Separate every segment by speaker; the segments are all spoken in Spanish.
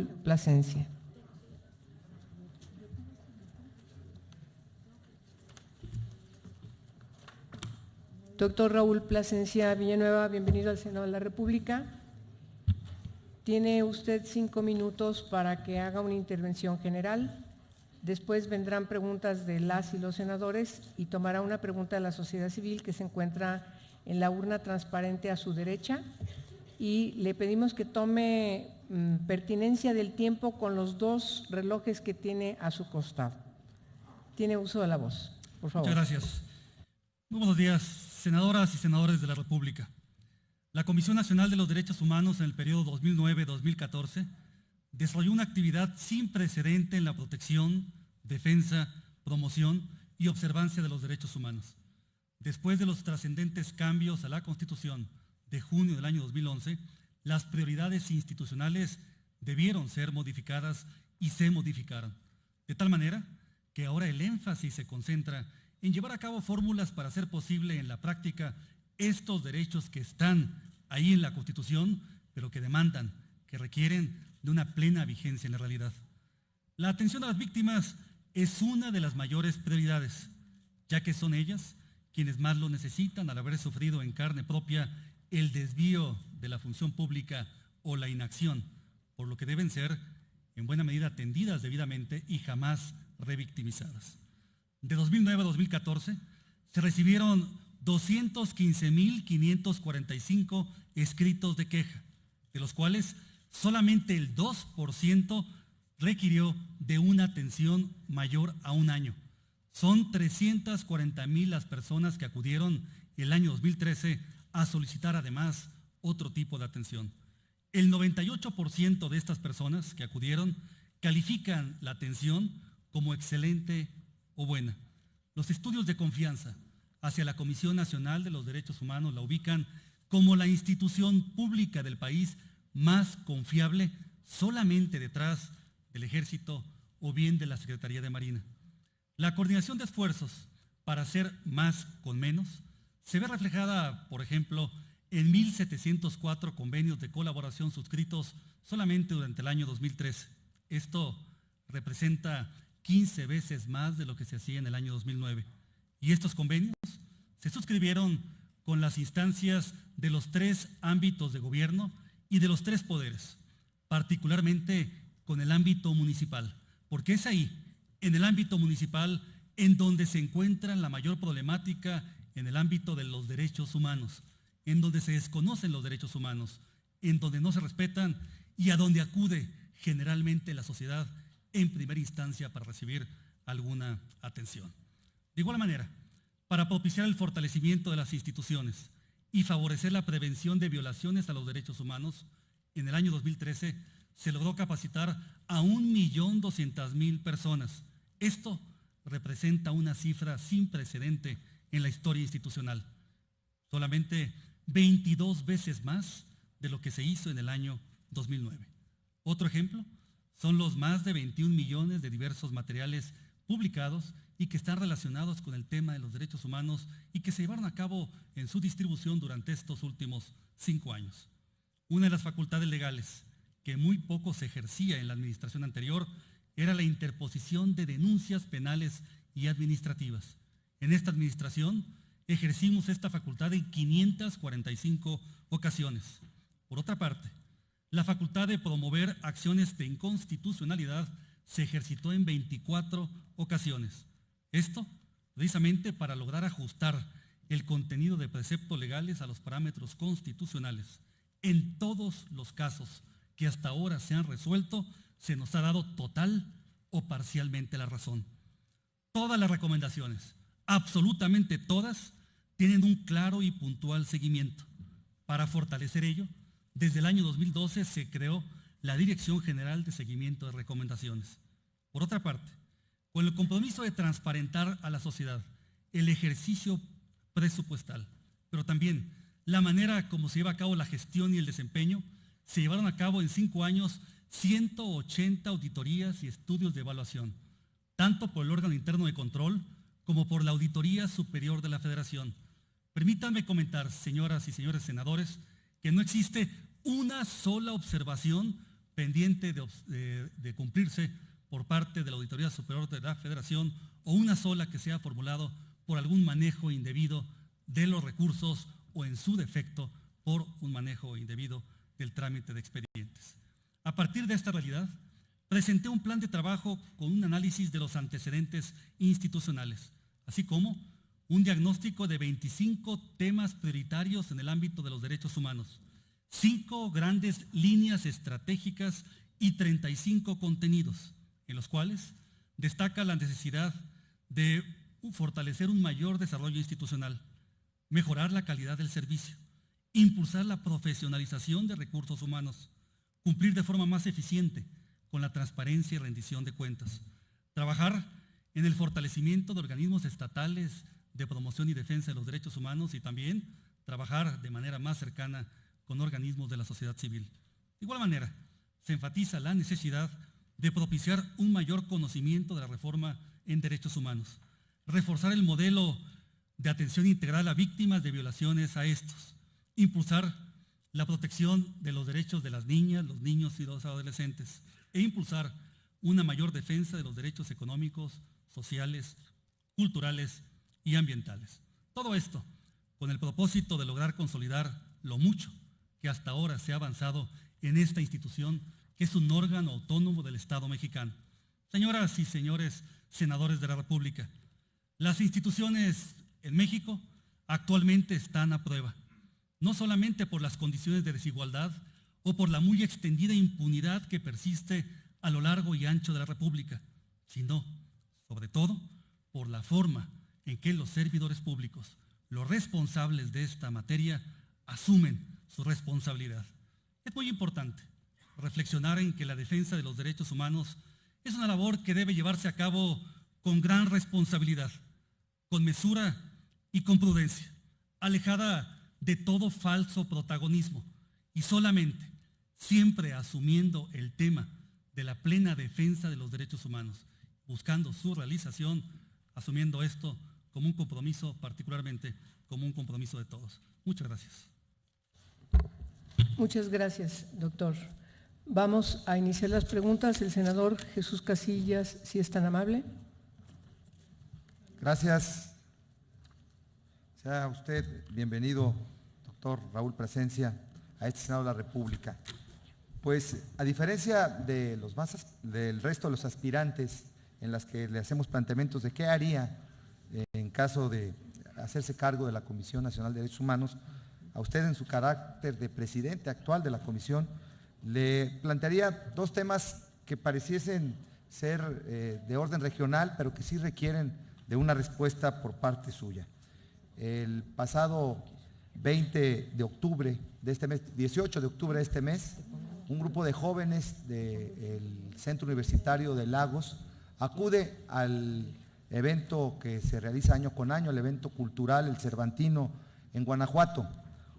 Speaker 1: Raúl Plasencia. Doctor Raúl Plasencia Villanueva, bienvenido al Senado de la República. Tiene usted 5 minutos para que haga una intervención general. Después vendrán preguntas de las y los senadores y tomará una pregunta de la sociedad civil que se encuentra en la urna transparente a su derecha. Y le pedimos que tome pertinencia del tiempo con los 2 relojes que tiene a su costado. Tiene uso de la voz, por favor.
Speaker 2: Muchas gracias. Muy buenos días, senadoras y senadores de la República. La Comisión Nacional de los Derechos Humanos en el periodo 2009-2014 desarrolló una actividad sin precedente en la protección, defensa, promoción y observancia de los derechos humanos. Después de los trascendentes cambios a la Constitución de junio del año 2011, las prioridades institucionales debieron ser modificadas y se modificaron, de tal manera que ahora el énfasis se concentra en llevar a cabo fórmulas para hacer posible en la práctica estos derechos que están ahí en la Constitución, pero que demandan, que requieren de una plena vigencia en la realidad. La atención a las víctimas es una de las mayores prioridades, ya que son ellas quienes más lo necesitan al haber sufrido en carne propia el desvío de la función pública o la inacción, por lo que deben ser en buena medida atendidas debidamente y jamás revictimizadas. De 2009 a 2014 se recibieron 215,545 escritos de queja, de los cuales solamente el 2% requirió de una atención mayor a 1 año. Son 340,000 las personas que acudieron el año 2013 a solicitar además otro tipo de atención. El 98% de estas personas que acudieron califican la atención como excelente o buena. Los estudios de confianza hacia la Comisión Nacional de los Derechos Humanos la ubican como la institución pública del país más confiable, solamente detrás del Ejército o bien de la Secretaría de Marina. La coordinación de esfuerzos para hacer más con menos se ve reflejada, por ejemplo, en 1,704 convenios de colaboración suscritos solamente durante el año 2013. Esto representa 15 veces más de lo que se hacía en el año 2009. Y estos convenios se suscribieron con las instancias de los 3 ámbitos de gobierno y de los 3 poderes, particularmente con el ámbito municipal, porque es ahí, en el ámbito municipal, en donde se encuentra la mayor problemática en el ámbito de los derechos humanos, en donde se desconocen los derechos humanos, en donde no se respetan y a donde acude generalmente la sociedad en primera instancia para recibir alguna atención. De igual manera, para propiciar el fortalecimiento de las instituciones y favorecer la prevención de violaciones a los derechos humanos, en el año 2013 se logró capacitar a 1,200,000 personas. Esto representa una cifra sin precedente en la historia institucional, solamente 22 veces más de lo que se hizo en el año 2009. Otro ejemplo son los más de 21 millones de diversos materiales publicados y que están relacionados con el tema de los derechos humanos y que se llevaron a cabo en su distribución durante estos últimos 5 años. Una de las facultades legales que muy poco se ejercía en la administración anterior era la interposición de denuncias penales y administrativas. En esta administración ejercimos esta facultad en 545 ocasiones. Por otra parte, la facultad de promover acciones de inconstitucionalidad se ejercitó en 24 ocasiones. Esto precisamente para lograr ajustar el contenido de preceptos legales a los parámetros constitucionales. En todos los casos que hasta ahora se han resuelto, se nos ha dado total o parcialmente la razón. Todas las recomendaciones, absolutamente todas, tienen un claro y puntual seguimiento. Para fortalecer ello, desde el año 2012 se creó la Dirección General de Seguimiento de Recomendaciones. Por otra parte, con el compromiso de transparentar a la sociedad el ejercicio presupuestal, pero también la manera como se lleva a cabo la gestión y el desempeño, se llevaron a cabo en 5 años 180 auditorías y estudios de evaluación, tanto por el órgano interno de control como por la Auditoría Superior de la Federación. Permítanme comentar, señoras y señores senadores, que no existe una sola observación pendiente de cumplirse por parte de la Auditoría Superior de la Federación, o una sola que sea formulado por algún manejo indebido de los recursos o, en su defecto, por un manejo indebido del trámite de expedientes. A partir de esta realidad, presenté un plan de trabajo con un análisis de los antecedentes institucionales, así como un diagnóstico de 25 temas prioritarios en el ámbito de los derechos humanos, 5 grandes líneas estratégicas y 35 contenidos, en los cuales destaca la necesidad de fortalecer un mayor desarrollo institucional, mejorar la calidad del servicio, impulsar la profesionalización de recursos humanos, cumplir de forma más eficiente con la transparencia y rendición de cuentas, trabajar en el fortalecimiento de organismos estatales de promoción y defensa de los derechos humanos y también trabajar de manera más cercana con organismos de la sociedad civil. De igual manera, se enfatiza la necesidad de propiciar un mayor conocimiento de la reforma en derechos humanos, reforzar el modelo de atención integral a víctimas de violaciones a estos, impulsar la protección de los derechos de las niñas, los niños y los adolescentes, e impulsar una mayor defensa de los derechos económicos, sociales, culturales y ambientales. Todo esto con el propósito de lograr consolidar lo mucho que hasta ahora se ha avanzado en esta institución, que es un órgano autónomo del Estado mexicano. Señoras y señores senadores de la República, las instituciones en México actualmente están a prueba, no solamente por las condiciones de desigualdad o por la muy extendida impunidad que persiste a lo largo y ancho de la República, sino, sobre todo, por la forma en que los servidores públicos, los responsables de esta materia, asumen su responsabilidad. Es muy importante reflexionar en que la defensa de los derechos humanos es una labor que debe llevarse a cabo con gran responsabilidad, con mesura y con prudencia, alejada de todo falso protagonismo y solamente, siempre asumiendo el tema de la plena defensa de los derechos humanos, buscando su realización, asumiendo esto como un compromiso, particularmente como un compromiso de todos. Muchas gracias.
Speaker 1: Muchas gracias, doctor. Vamos a iniciar las preguntas. El senador Jesús Casillas, si es tan amable.
Speaker 3: Gracias. Sea usted bienvenido, doctor Raúl Plasencia, a este Senado de la República. Pues, a diferencia de del resto de los aspirantes en las que le hacemos planteamientos de qué haría en caso de hacerse cargo de la Comisión Nacional de Derechos Humanos, a usted en su carácter de presidente actual de la Comisión, le plantearía 2 temas que pareciesen ser de orden regional, pero que sí requieren de una respuesta por parte suya. El pasado 20 de octubre de este mes, 18 de octubre de este mes, un grupo de jóvenes del Centro Universitario de Lagos acude al evento que se realiza año con año, el evento cultural, el Cervantino, en Guanajuato.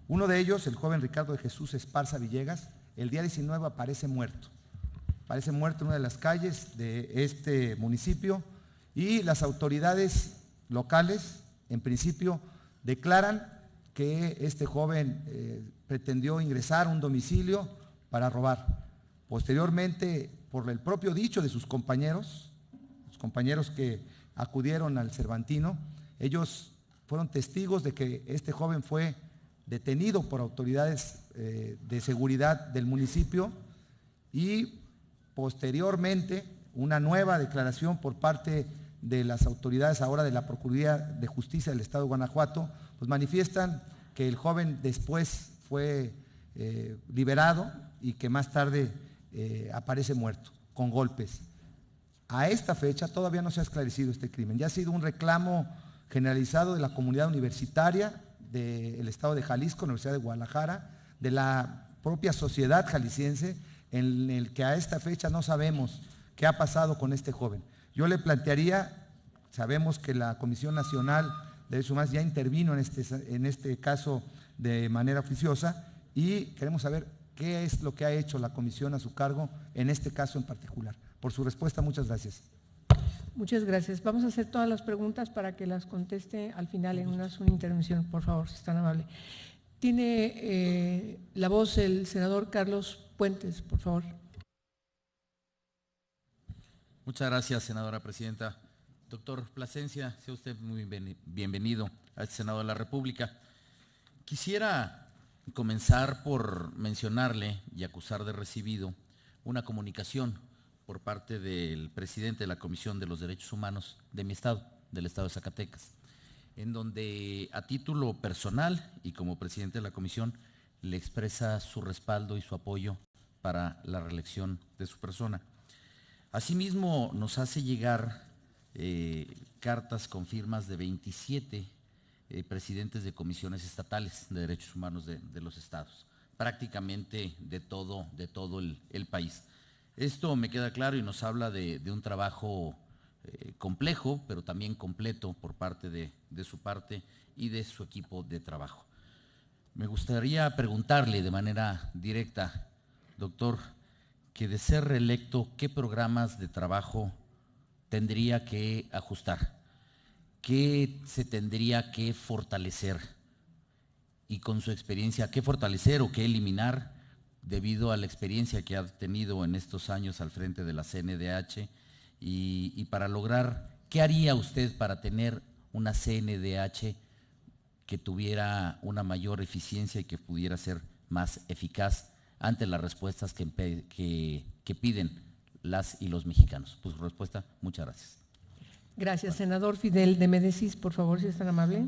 Speaker 3: Uno de ellos, el joven Ricardo de Jesús Esparza Villegas, el día 19 aparece muerto en una de las calles de este municipio, y las autoridades locales, en principio, declaran que este joven pretendió ingresar a un domicilio para robar. Posteriormente, por el propio dicho de sus compañeros, los compañeros que acudieron al Cervantino, ellos fueron testigos de que este joven fue detenido por autoridades de seguridad del municipio, y posteriormente una nueva declaración por parte de las autoridades ahora de la Procuraduría de Justicia del Estado de Guanajuato, pues manifiestan que el joven después fue liberado y que más tarde aparece muerto, con golpes. A esta fecha todavía no se ha esclarecido este crimen. Ya ha sido un reclamo generalizado de la comunidad universitaria del Estado de Jalisco, Universidad de Guadalajara, de la propia sociedad jalisciense, en el que a esta fecha no sabemos qué ha pasado con este joven. Yo le plantearía, sabemos que la Comisión Nacional de Derechos Humanos ya intervino en este caso de manera oficiosa, y queremos saber qué es lo que ha hecho la comisión a su cargo en este caso en particular. Por su respuesta, muchas gracias.
Speaker 1: Muchas gracias. Vamos a hacer todas las preguntas para que las conteste al final en una sola intervención, por favor, si es tan amable. Tiene la voz el senador Carlos Puentes, por favor.
Speaker 4: Muchas gracias, senadora presidenta. Doctor Plasencia, sea usted muy bienvenido a este Senado de la República. Quisiera comenzar por mencionarle y acusar de recibido una comunicación por parte del presidente de la Comisión de los Derechos Humanos de mi estado, del estado de Zacatecas, en donde a título personal y como presidente de la comisión le expresa su respaldo y su apoyo para la reelección de su persona. Asimismo, nos hace llegar cartas con firmas de 27 presidentes de comisiones estatales de derechos humanos de los estados, prácticamente de todo el país. Esto me queda claro y nos habla de un trabajo complejo, pero también completo por parte de su parte y de su equipo de trabajo. Me gustaría preguntarle de manera directa, doctor, que de ser reelecto, ¿qué programas de trabajo tendría que ajustar? ¿Qué se tendría que fortalecer? Y con su experiencia, ¿qué fortalecer o qué eliminar debido a la experiencia que ha tenido en estos años al frente de la CNDH? Y para lograr, ¿qué haría usted para tener una CNDH que tuviera una mayor eficiencia y que pudiera ser más eficaz ante las respuestas que piden las y los mexicanos? Pues su respuesta, muchas gracias.
Speaker 1: Gracias. Senador Fidel de Médicis, por favor, si es tan amable.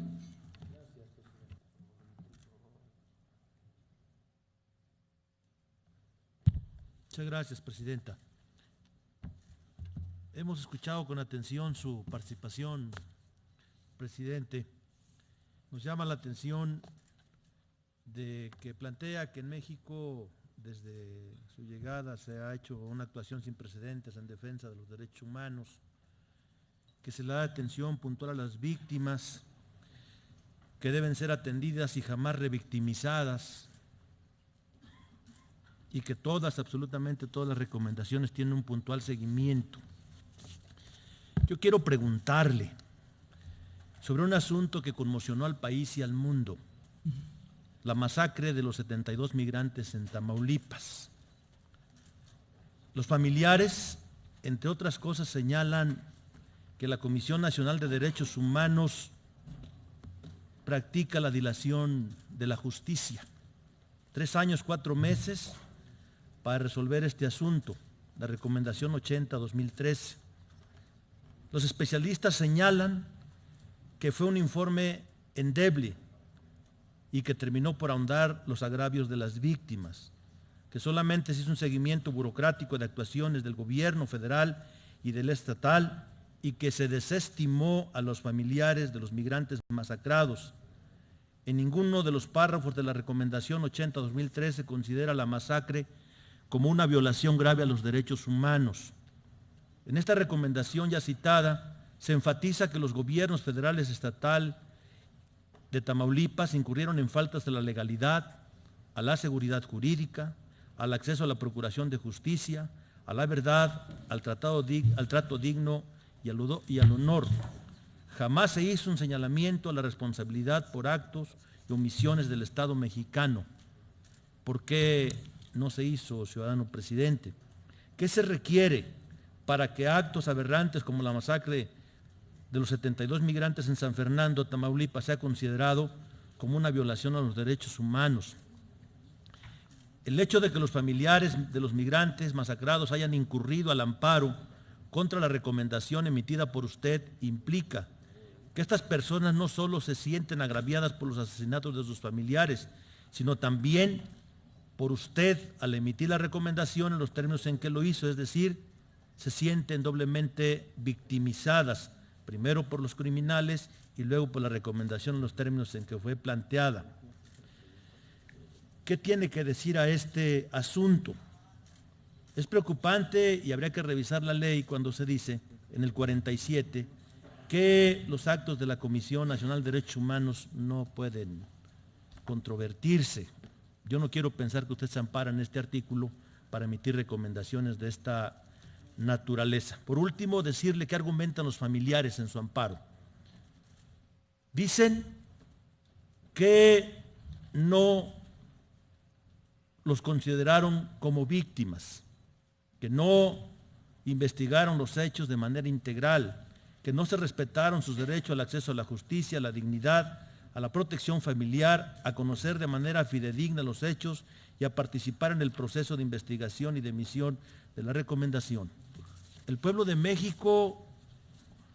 Speaker 5: Muchas gracias, presidenta. Hemos escuchado con atención su participación, presidente. Nos llama la atención de que plantea que en México, desde su llegada, se ha hecho una actuación sin precedentes en defensa de los derechos humanos, que se le da atención puntual a las víctimas, que deben ser atendidas y jamás revictimizadas, y que todas, absolutamente todas las recomendaciones tienen un puntual seguimiento. Yo quiero preguntarle sobre un asunto que conmocionó al país y al mundo: la masacre de los 72 migrantes en Tamaulipas. Los familiares, entre otras cosas, señalan que la Comisión Nacional de Derechos Humanos practica la dilación de la justicia. 3 años, 4 meses para resolver este asunto, la recomendación 80-2013. Los especialistas señalan que fue un informe endeble y que terminó por ahondar los agravios de las víctimas, que solamente se hizo un seguimiento burocrático de actuaciones del gobierno federal y del estatal y que se desestimó a los familiares de los migrantes masacrados. En ninguno de los párrafos de la recomendación 80-2013 considera la masacre como una violación grave a los derechos humanos. En esta recomendación ya citada, se enfatiza que los gobiernos federales y estatal de Tamaulipas incurrieron en faltas de la legalidad, a la seguridad jurídica, al acceso a la procuración de justicia, a la verdad, al trato digno y al honor. Jamás se hizo un señalamiento a la responsabilidad por actos y omisiones del Estado mexicano. ¿Por qué no se hizo, ciudadano presidente? ¿Qué se requiere para que actos aberrantes como la masacre de los 72 migrantes en San Fernando, Tamaulipas, sea considerado como una violación a los derechos humanos? El hecho de que los familiares de los migrantes masacrados hayan incurrido al amparo contra la recomendación emitida por usted implica que estas personas no solo se sienten agraviadas por los asesinatos de sus familiares, sino también por usted al emitir la recomendación en los términos en que lo hizo, es decir, se sienten doblemente victimizadas, primero por los criminales y luego por la recomendación en los términos en que fue planteada. ¿Qué tiene que decir a este asunto? Es preocupante y habría que revisar la ley cuando se dice en el 47 que los actos de la Comisión Nacional de Derechos Humanos no pueden controvertirse. Yo no quiero pensar que usted se ampara en este artículo para emitir recomendaciones de esta naturaleza. Por último, decirle qué argumentan los familiares en su amparo. Dicen que no los consideraron como víctimas, que no investigaron los hechos de manera integral, que no se respetaron sus derechos al acceso a la justicia, a la dignidad, a la protección familiar, a conocer de manera fidedigna los hechos y a participar en el proceso de investigación y de emisión de la recomendación. El pueblo de México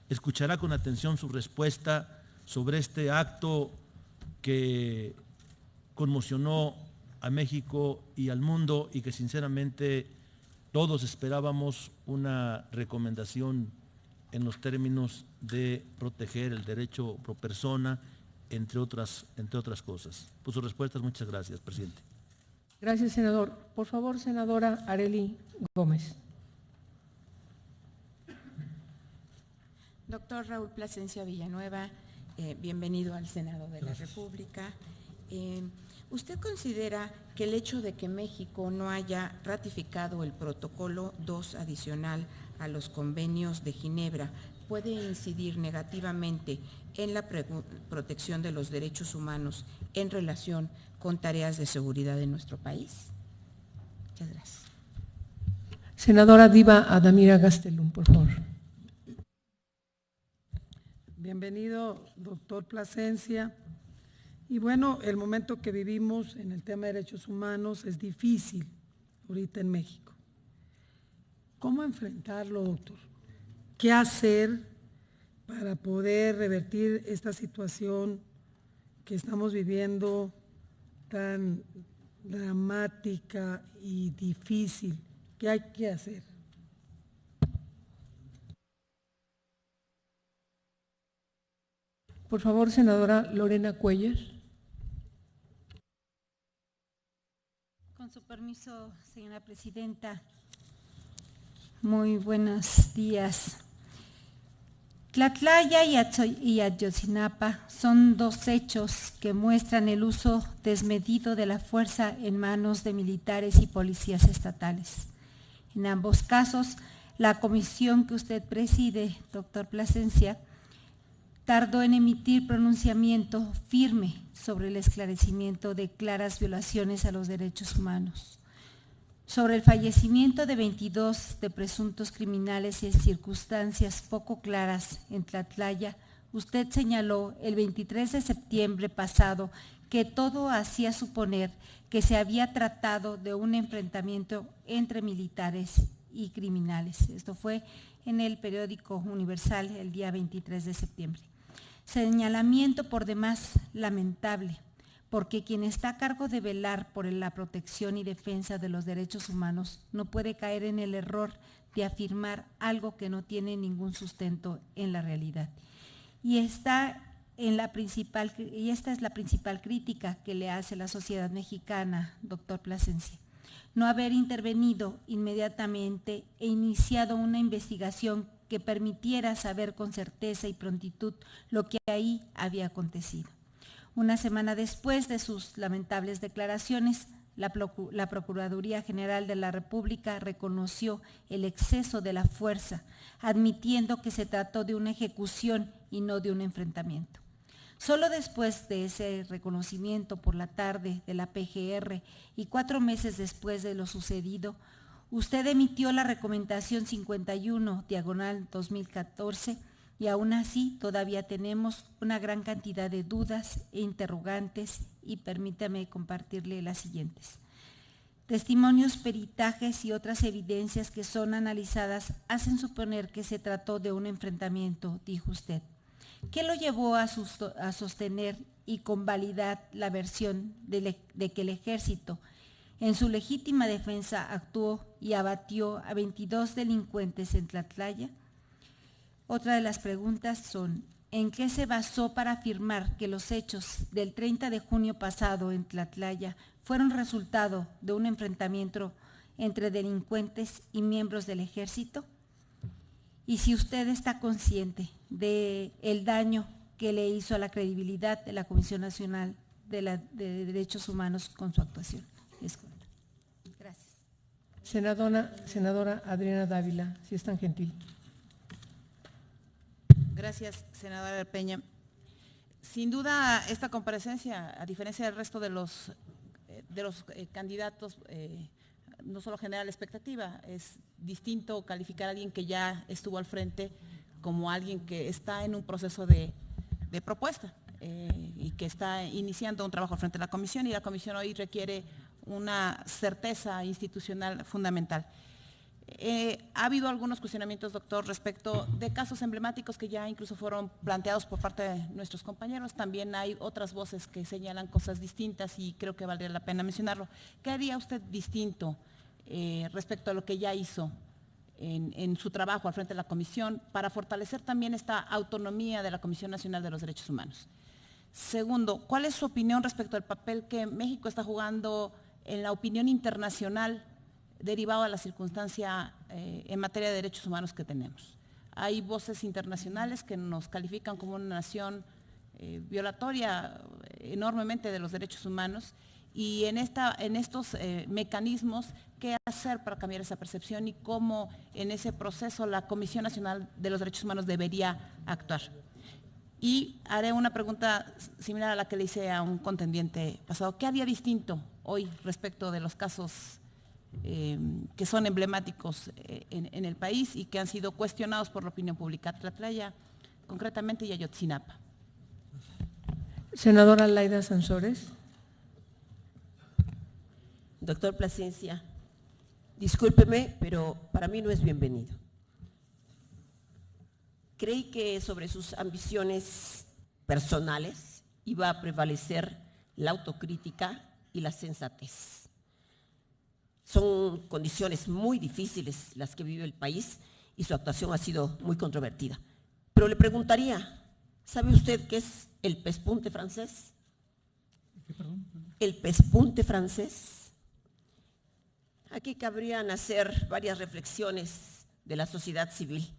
Speaker 5: escuchará con atención su respuesta sobre este acto que conmocionó a México y al mundo y que sinceramente todos esperábamos una recomendación en los términos de proteger el derecho pro persona, entre otras cosas. Por sus respuestas, muchas gracias, presidente.
Speaker 1: Gracias, senador. Por favor, senadora Arely Gómez.
Speaker 6: Doctor Raúl Plasencia Villanueva, bienvenido al Senado de la República. ¿Usted considera que el hecho de que México no haya ratificado el protocolo 2 adicional a los convenios de Ginebra puede incidir negativamente en la protección de los derechos humanos en relación con tareas de seguridad en nuestro país? Muchas gracias.
Speaker 1: Senadora Diva Adamira Gastelum, por favor.
Speaker 7: Bienvenido, doctor Plasencia. Y bueno, el momento que vivimos en el tema de derechos humanos es difícil ahorita en México. ¿Cómo enfrentarlo, doctor? ¿Qué hacer para poder revertir esta situación que estamos viviendo tan dramática y difícil? ¿Qué hay que hacer?
Speaker 1: Por favor, senadora Lorena Cuellar.
Speaker 8: Con su permiso, señora presidenta, muy buenos días. Tlatlaya y Ayotzinapa son dos hechos que muestran el uso desmedido de la fuerza en manos de militares y policías estatales. En ambos casos, la comisión que usted preside, doctor Plasencia, tardó en emitir pronunciamiento firme sobre el esclarecimiento de claras violaciones a los derechos humanos. Sobre el fallecimiento de 22 de presuntos criminales en circunstancias poco claras en Tlatlaya, usted señaló el 23 de septiembre pasado que todo hacía suponer que se había tratado de un enfrentamiento entre militares y criminales. Esto fue en el periódico Universal el día 23 de septiembre. Señalamiento por demás lamentable, porque quien está a cargo de velar por la protección y defensa de los derechos humanos no puede caer en el error de afirmar algo que no tiene ningún sustento en la realidad. Y esta es la principal crítica que le hace la sociedad mexicana, doctor Plasencia. No haber intervenido inmediatamente e iniciado una investigación que permitiera saber con certeza y prontitud lo que ahí había acontecido. Una semana después de sus lamentables declaraciones, la Procuraduría General de la República reconoció el exceso de la fuerza, admitiendo que se trató de una ejecución y no de un enfrentamiento. Solo después de ese reconocimiento por la tarde de la PGR y 4 meses después de lo sucedido, usted emitió la recomendación 51/2014 y aún así todavía tenemos una gran cantidad de dudas e interrogantes y permítame compartirle las siguientes. Testimonios, peritajes y otras evidencias que son analizadas hacen suponer que se trató de un enfrentamiento, dijo usted. ¿Qué lo llevó a sostener y convalidar la versión de que el ejército, en su legítima defensa, actuó y abatió a 22 delincuentes en Tlatlaya? Otra de las preguntas son, ¿en qué se basó para afirmar que los hechos del 30 de junio pasado en Tlatlaya fueron resultado de un enfrentamiento entre delincuentes y miembros del ejército? Y si usted está consciente del daño que le hizo a la credibilidad de la Comisión Nacional de Derechos Humanos con su actuación. Gracias.
Speaker 1: Senadora Adriana Dávila, si es tan gentil.
Speaker 9: Gracias, senadora Peña. Sin duda, esta comparecencia, a diferencia del resto de los candidatos no solo genera la expectativa, es distinto calificar a alguien que ya estuvo al frente como alguien que está en un proceso de propuesta y que está iniciando un trabajo frente a la comisión, y la comisión hoy requiere una certeza institucional fundamental. Ha habido algunos cuestionamientos, doctor, respecto de casos emblemáticos que ya incluso fueron planteados por parte de nuestros compañeros. También hay otras voces que señalan cosas distintas y creo que valdría la pena mencionarlo. ¿Qué haría usted distinto respecto a lo que ya hizo en su trabajo al frente de la comisión para fortalecer también esta autonomía de la Comisión Nacional de los Derechos Humanos? Segundo, ¿cuál es su opinión respecto al papel que México está jugando en la opinión internacional derivado de la circunstancia en materia de derechos humanos que tenemos? Hay voces internacionales que nos califican como una nación violatoria enormemente de los derechos humanos, y en estos mecanismos, ¿qué hacer para cambiar esa percepción y cómo en ese proceso la Comisión Nacional de los Derechos Humanos debería actuar? Y haré una pregunta similar a la que le hice a un contendiente pasado. ¿Qué haría distinto hoy respecto de los casos que son emblemáticos en el país y que han sido cuestionados por la opinión pública? Tlatlaya, concretamente, y Ayotzinapa.
Speaker 1: Senadora Laida Sansores.
Speaker 10: Doctor Plasencia, discúlpeme, pero para mí no es bienvenido. Creí que sobre sus ambiciones personales iba a prevalecer la autocrítica y la sensatez. Son condiciones muy difíciles las que vive el país y su actuación ha sido muy controvertida. Pero le preguntaría, ¿sabe usted qué es el pespunte francés?
Speaker 2: ¿Qué, perdón?
Speaker 10: El pespunte francés. Aquí cabrían hacer varias reflexiones de la sociedad civil.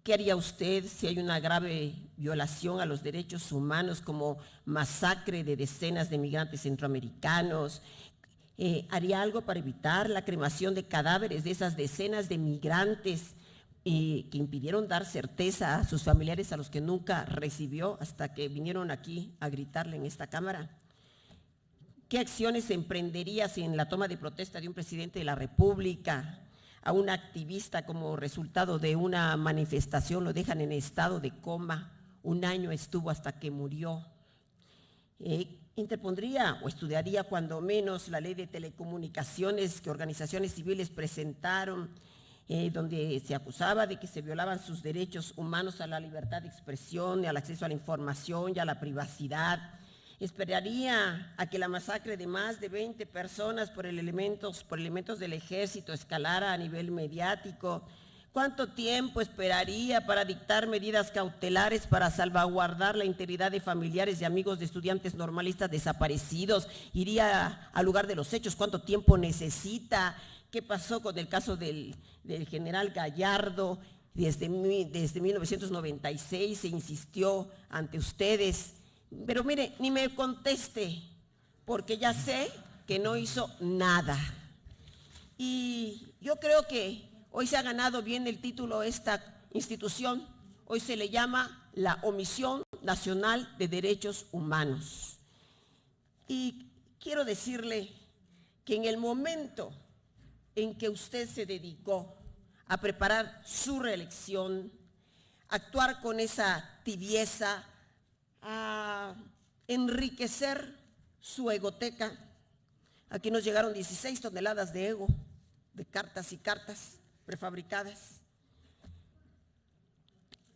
Speaker 10: ¿Qué haría usted si hay una grave violación a los derechos humanos como masacre de decenas de migrantes centroamericanos? ¿Haría algo para evitar la cremación de cadáveres de esas decenas de migrantes que impidieron dar certeza a sus familiares, a los que nunca recibió hasta que vinieron aquí a gritarle en esta Cámara? ¿Qué acciones emprendería si en la toma de protesta de un presidente de la República a un activista como resultado de una manifestación lo dejan en estado de coma? Un año estuvo hasta que murió. Interpondría o estudiaría cuando menos la ley de telecomunicaciones que organizaciones civiles presentaron, donde se acusaba de que se violaban sus derechos humanos a la libertad de expresión, al acceso a la información y a la privacidad. Esperaría a que la masacre de más de 20 personas por elementos del ejército escalara a nivel mediático. ¿Cuánto tiempo esperaría para dictar medidas cautelares para salvaguardar la integridad de familiares y amigos de estudiantes normalistas desaparecidos? ¿Iría al lugar de los hechos? ¿Cuánto tiempo necesita? ¿Qué pasó con el caso del general Gallardo? Desde 1996 se insistió ante ustedes. Pero mire, ni me conteste, porque ya sé que no hizo nada. Y yo creo que hoy se ha ganado bien el título esta institución. Hoy se le llama la Omisión Nacional de Derechos Humanos. Y quiero decirle que en el momento en que usted se dedicó a preparar su reelección, a actuar con esa tibieza, a enriquecer su egoteca. Aquí nos llegaron 16 toneladas de ego, de cartas y cartas prefabricadas.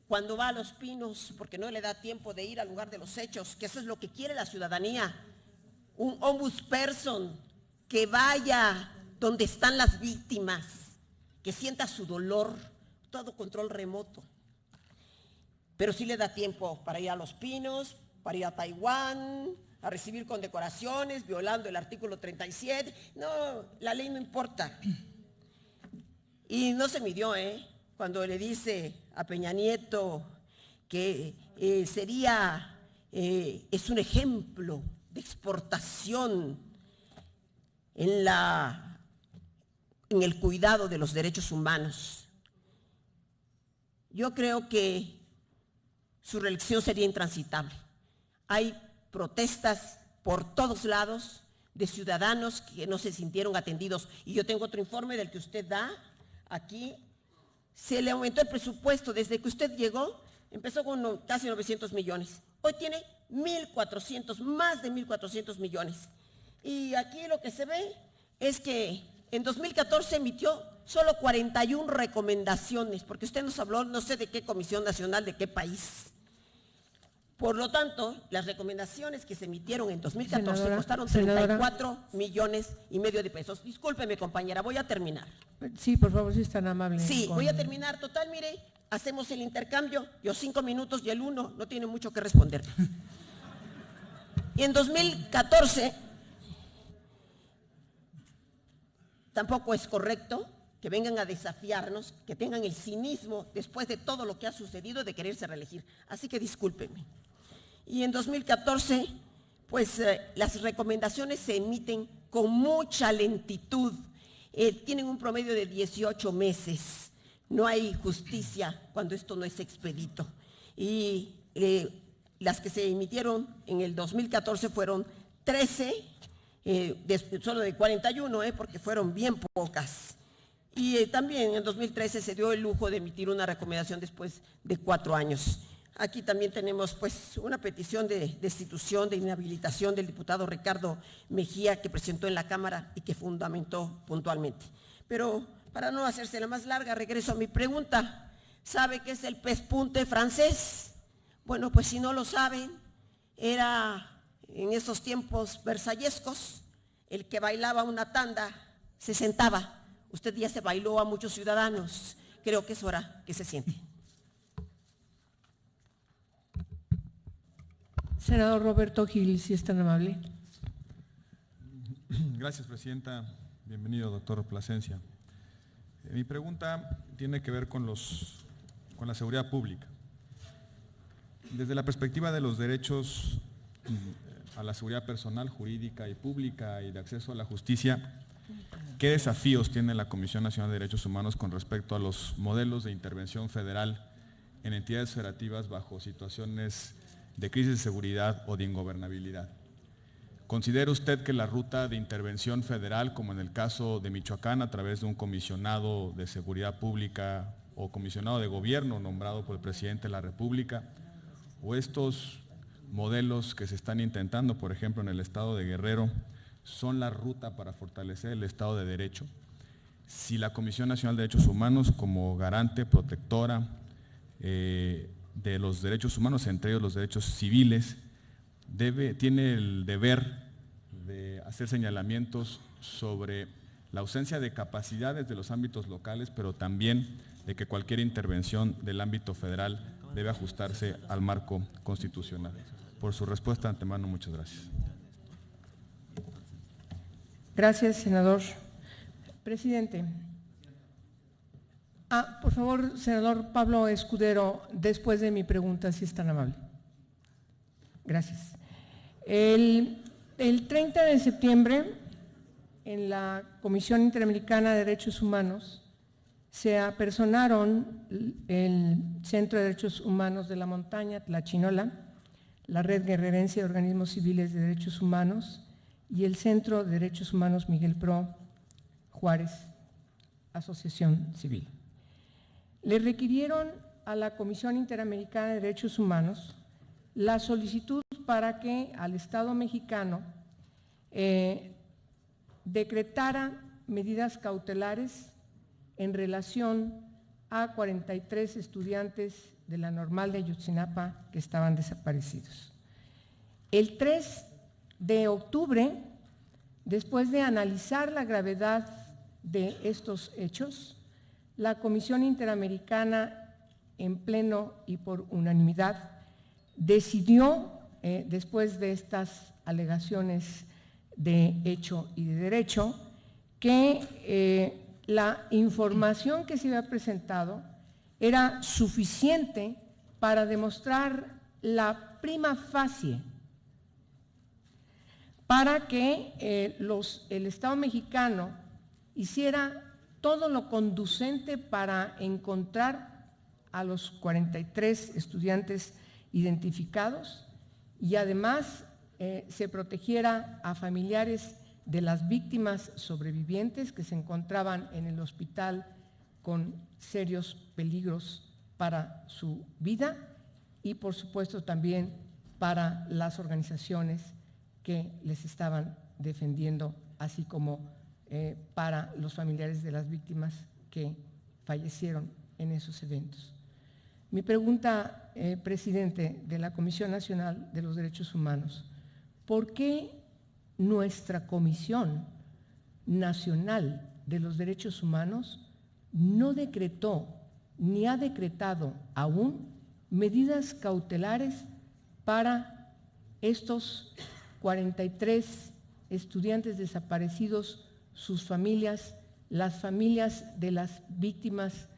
Speaker 10: Cuando va a Los Pinos, porque no le da tiempo de ir al lugar de los hechos, que eso es lo que quiere la ciudadanía, un ombudsperson que vaya donde están las víctimas, que sienta su dolor, todo control remoto. Pero sí le da tiempo para ir a Los Pinos, para ir a Taiwán, a recibir condecoraciones, violando el artículo 37. No, la ley no importa. Y no se midió, cuando le dice a Peña Nieto que es un ejemplo de exportación en el cuidado de los derechos humanos. Yo creo que su reelección sería intransitable. Hay protestas por todos lados de ciudadanos que no se sintieron atendidos. Y yo tengo otro informe del que usted da aquí. Se le aumentó el presupuesto desde que usted llegó, empezó con casi 900 millones. Hoy tiene 1.400, más de 1.400 millones. Y aquí lo que se ve es que en 2014 emitió solo 41 recomendaciones, porque usted nos habló, no sé de qué comisión nacional, de qué país. Por lo tanto, las recomendaciones que se emitieron en 2014 costaron 34 millones y medio de pesos. Discúlpeme, compañera, voy a terminar.
Speaker 1: Sí, por favor, si es tan amable.
Speaker 10: Sí, voy a terminar. Total, mire, hacemos el intercambio, yo 5 minutos y el 1 no tiene mucho que responder. Y en 2014, tampoco es correcto que vengan a desafiarnos, que tengan el cinismo después de todo lo que ha sucedido de quererse reelegir. Así que discúlpenme. Y en 2014, pues las recomendaciones se emiten con mucha lentitud. Tienen un promedio de 18 meses. No hay justicia cuando esto no es expedito. Y las que se emitieron en el 2014 fueron 13, solo de 41, porque fueron bien pocas. Y también en 2013 se dio el lujo de emitir una recomendación después de 4 años. Aquí también tenemos pues una petición de destitución, de inhabilitación del diputado Ricardo Mejía que presentó en la Cámara y que fundamentó puntualmente. Pero para no hacérsela más larga, regreso a mi pregunta. ¿Sabe qué es el pespunte francés? Bueno, pues si no lo saben, era en esos tiempos versallescos, el que bailaba una tanda se sentaba. Usted ya se bailó a muchos ciudadanos. Creo que es hora que se siente.
Speaker 1: Senador Roberto Gil, si es tan amable.
Speaker 11: Gracias, presidenta. Bienvenido, doctor Plasencia. Mi pregunta tiene que ver con la seguridad pública. Desde la perspectiva de los derechos a la seguridad personal, jurídica y pública y de acceso a la justicia, ¿qué desafíos tiene la Comisión Nacional de Derechos Humanos con respecto a los modelos de intervención federal en entidades federativas bajo situaciones de crisis de seguridad o de ingobernabilidad? ¿Considera usted que la ruta de intervención federal, como en el caso de Michoacán, a través de un comisionado de seguridad pública o comisionado de gobierno nombrado por el presidente de la República, o estos modelos que se están intentando, por ejemplo, en el estado de Guerrero, son la ruta para fortalecer el Estado de Derecho? Si la Comisión Nacional de Derechos Humanos, como garante, protectora de los derechos humanos, entre ellos los derechos civiles, tiene el deber de hacer señalamientos sobre la ausencia de capacidades de los ámbitos locales, pero también de que cualquier intervención del ámbito federal debe ajustarse al marco constitucional. Por su respuesta de antemano, muchas gracias.
Speaker 1: Gracias, senador. Presidente. Por favor, senador Pablo Escudero, después de mi pregunta, si es tan amable. Gracias. El 30 de septiembre, en la Comisión Interamericana de Derechos Humanos, se apersonaron el Centro de Derechos Humanos de la Montaña, Tlachinola, la Red Guerrerense de Organismos Civiles de Derechos Humanos y el Centro de Derechos Humanos Miguel Pro Juárez, Asociación Civil. Le requirieron a la Comisión Interamericana de Derechos Humanos la solicitud para que al Estado mexicano decretara medidas cautelares en relación a 43 estudiantes de la Normal de Ayotzinapa que estaban desaparecidos. El 3 de octubre, después de analizar la gravedad de estos hechos, la Comisión Interamericana, en pleno y por unanimidad, decidió, después de estas alegaciones de hecho y de derecho, que la información que se había presentado era suficiente para demostrar la prima facie para que el Estado mexicano hiciera todo lo conducente para encontrar a los 43 estudiantes identificados y además se protegiera a familiares de las víctimas sobrevivientes que se encontraban en el hospital con serios peligros para su vida y por supuesto también para las organizaciones que les estaban defendiendo, así como para los familiares de las víctimas que fallecieron en esos eventos. Mi pregunta, presidente de la Comisión Nacional de los Derechos Humanos, ¿por qué nuestra Comisión Nacional de los Derechos Humanos no decretó ni ha decretado aún medidas cautelares para estos 43 estudiantes desaparecidos, sus familias, las familias de las víctimas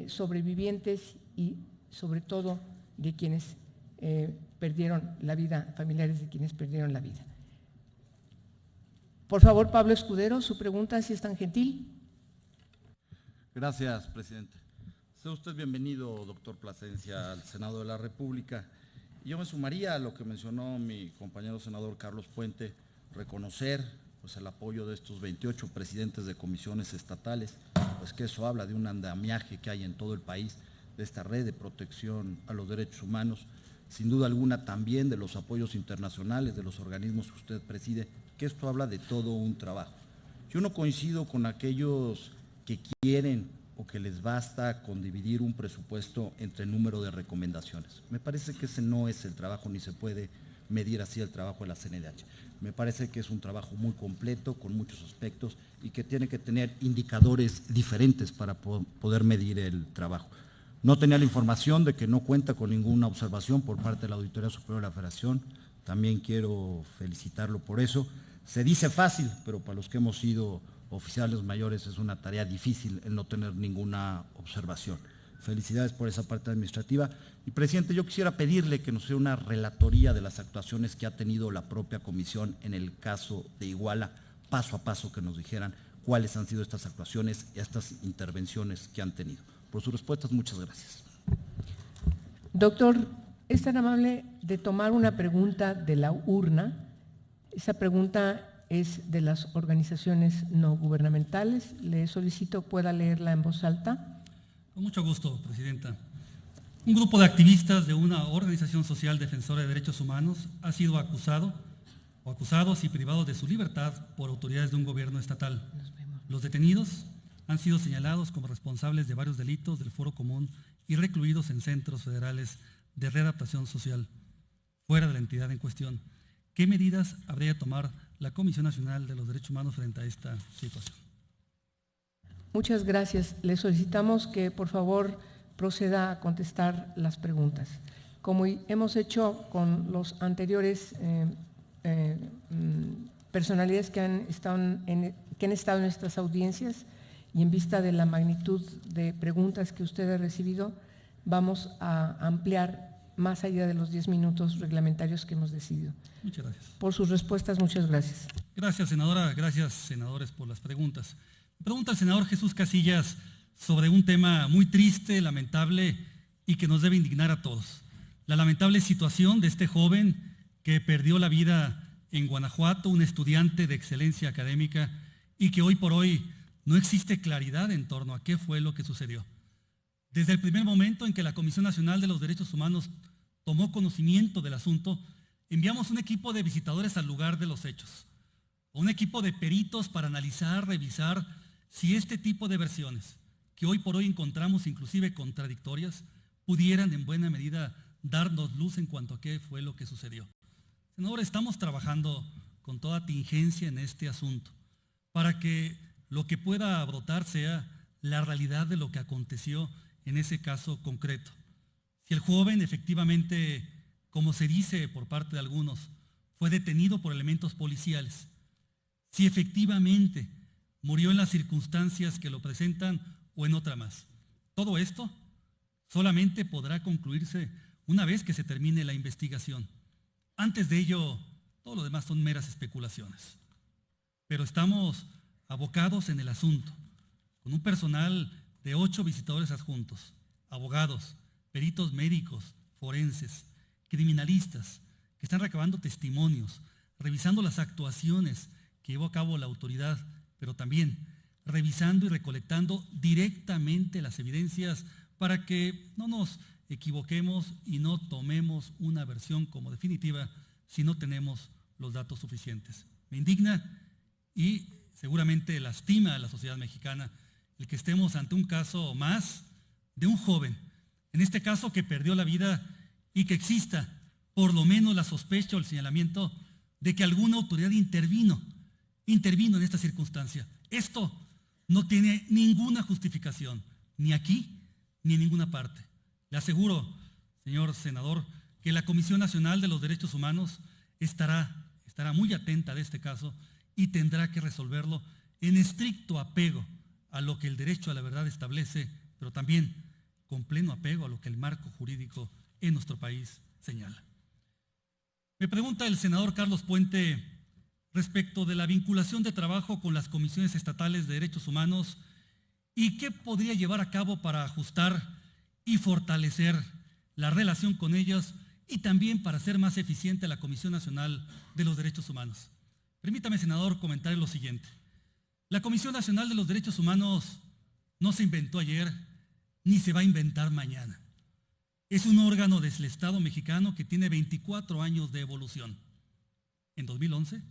Speaker 1: sobrevivientes y sobre todo de quienes perdieron la vida, familiares de quienes perdieron la vida? Por favor, Pablo Escudero, su pregunta, si es tan gentil.
Speaker 4: Gracias, presidente. Sea usted bienvenido, doctor Plasencia, al Senado de la República. Yo me sumaría a lo que mencionó mi compañero senador Carlos Puente, reconocer pues, el apoyo de estos 28 presidentes de comisiones estatales, pues que eso habla de un andamiaje que hay en todo el país, de esta red de protección a los derechos humanos, sin duda alguna también de los apoyos internacionales, de los organismos que usted preside, que esto habla de todo un trabajo. Yo no coincido con aquellos que quieren o que les basta con dividir un presupuesto entre número de recomendaciones. Me parece que ese no es el trabajo, ni se puede medir así el trabajo de la CNDH. Me parece que es un trabajo muy completo, con muchos aspectos y que tiene que tener indicadores diferentes para poder medir el trabajo. No tenía la información de que no cuenta con ninguna observación por parte de la Auditoría Superior de la Federación. También quiero felicitarlo por eso. Se dice fácil, pero para los que hemos sido oficiales mayores es una tarea difícil el no tener ninguna observación. Felicidades por esa parte administrativa. Y, presidente, yo quisiera pedirle que nos dé una relatoría de las actuaciones que ha tenido la propia comisión en el caso de Iguala, paso a paso, que nos dijeran cuáles han sido estas actuaciones y estas intervenciones que han tenido. Por sus respuestas, muchas gracias.
Speaker 1: Doctor, es tan amable de tomar una pregunta de la urna. Esa pregunta es de las organizaciones no gubernamentales. Le solicito pueda leerla en voz alta.
Speaker 2: Con mucho gusto, presidenta. Un grupo de activistas de una organización social defensora de derechos humanos ha sido acusados y privados de su libertad por autoridades de un gobierno estatal. Los detenidos han sido señalados como responsables de varios delitos del Foro Común y recluidos en centros federales de readaptación social, fuera de la entidad en cuestión. ¿Qué medidas habría de tomar la Comisión Nacional de los Derechos Humanos frente a esta situación?
Speaker 1: Muchas gracias. Le solicitamos que por favor proceda a contestar las preguntas. Como hemos hecho con los anteriores personalidades que han estado en estas audiencias y en vista de la magnitud de preguntas que usted ha recibido, vamos a ampliar más allá de los 10 minutos reglamentarios que hemos decidido.
Speaker 2: Muchas gracias.
Speaker 1: Por sus respuestas, muchas gracias.
Speaker 2: Gracias, senadora. Gracias, senadores, por las preguntas. Pregunta al senador Jesús Casillas sobre un tema muy triste, lamentable y que nos debe indignar a todos. La lamentable situación de este joven que perdió la vida en Guanajuato, un estudiante de excelencia académica, y que hoy por hoy no existe claridad en torno a qué fue lo que sucedió. Desde el primer momento en que la Comisión Nacional de los Derechos Humanos tomó conocimiento del asunto, enviamos un equipo de visitadores al lugar de los hechos, un equipo de peritos para analizar, revisar si este tipo de versiones, que hoy por hoy encontramos inclusive contradictorias, pudieran en buena medida darnos luz en cuanto a qué fue lo que sucedió. Senador, estamos trabajando con toda tingencia en este asunto para que lo que pueda brotar sea la realidad de lo que aconteció en ese caso concreto. Si el joven efectivamente, como se dice por parte de algunos, fue detenido por elementos policiales, si efectivamente murió en las circunstancias que lo presentan o en otra más. Todo esto solamente podrá concluirse una vez que se termine la investigación. Antes de ello, todo lo demás son meras especulaciones. Pero estamos abocados en el asunto, con un personal de 8 visitadores adjuntos, abogados, peritos médicos, forenses, criminalistas, que están recabando testimonios, revisando las actuaciones que llevó a cabo la autoridad, pero también revisando y recolectando directamente las evidencias para que no nos equivoquemos y no tomemos una versión como definitiva si no tenemos los datos suficientes. Me indigna y seguramente lastima a la sociedad mexicana el que estemos ante un caso más de un joven, en este caso que perdió la vida, y que exista por lo menos la sospecha o el señalamiento de que alguna autoridad intervino en esta circunstancia. Esto no tiene ninguna justificación, ni aquí ni en ninguna parte. Le aseguro, señor senador, que la Comisión Nacional de los Derechos Humanos estará muy atenta de este caso y tendrá que resolverlo en estricto apego a lo que el derecho a la verdad establece, pero también con pleno apego a lo que el marco jurídico en nuestro país señala. Me pregunta el senador Carlos Puente respecto de la vinculación de trabajo con las comisiones estatales de derechos humanos y qué podría llevar a cabo para ajustar y fortalecer la relación con ellas y también para hacer más eficiente la Comisión Nacional de los Derechos Humanos. Permítame, senador, comentar lo siguiente. La Comisión Nacional de los Derechos Humanos no se inventó ayer ni se va a inventar mañana. Es un órgano del Estado mexicano que tiene 24 años de evolución. En 2011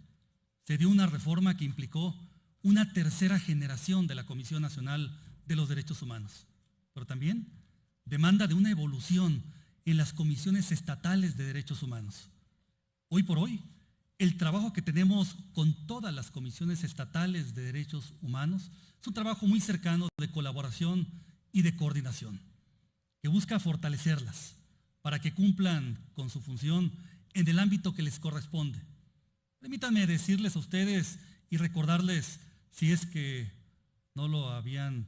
Speaker 2: se dio una reforma que implicó una tercera generación de la Comisión Nacional de los Derechos Humanos, pero también demanda de una evolución en las comisiones estatales de derechos humanos. Hoy por hoy, el trabajo que tenemos con todas las comisiones estatales de derechos humanos es un trabajo muy cercano de colaboración y de coordinación, que busca fortalecerlas para que cumplan con su función en el ámbito que les corresponde. Permítanme decirles a ustedes y recordarles, si es que no lo habían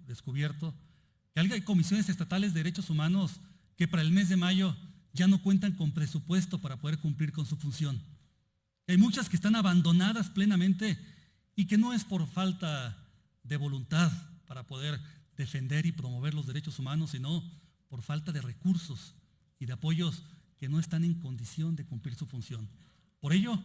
Speaker 2: descubierto, que hay comisiones estatales de derechos humanos que para el mes de mayo ya no cuentan con presupuesto para poder cumplir con su función. Hay muchas que están abandonadas plenamente y que no es por falta de voluntad para poder defender y promover los derechos humanos, sino por falta de recursos y de apoyos que no están en condición de cumplir su función. Por ello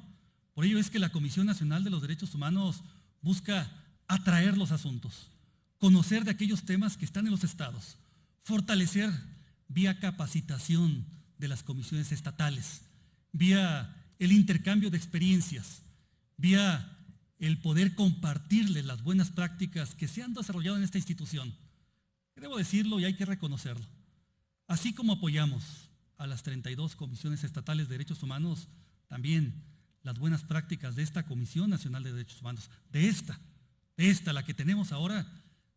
Speaker 2: es que la Comisión Nacional de los Derechos Humanos busca atraer los asuntos, conocer de aquellos temas que están en los estados, fortalecer vía capacitación de las comisiones estatales, vía el intercambio de experiencias, vía el poder compartirles las buenas prácticas que se han desarrollado en esta institución. Debo decirlo y hay que reconocerlo. Así como apoyamos a las 32 comisiones estatales de derechos humanos, también las buenas prácticas de esta Comisión Nacional de Derechos Humanos, de esta, la que tenemos ahora,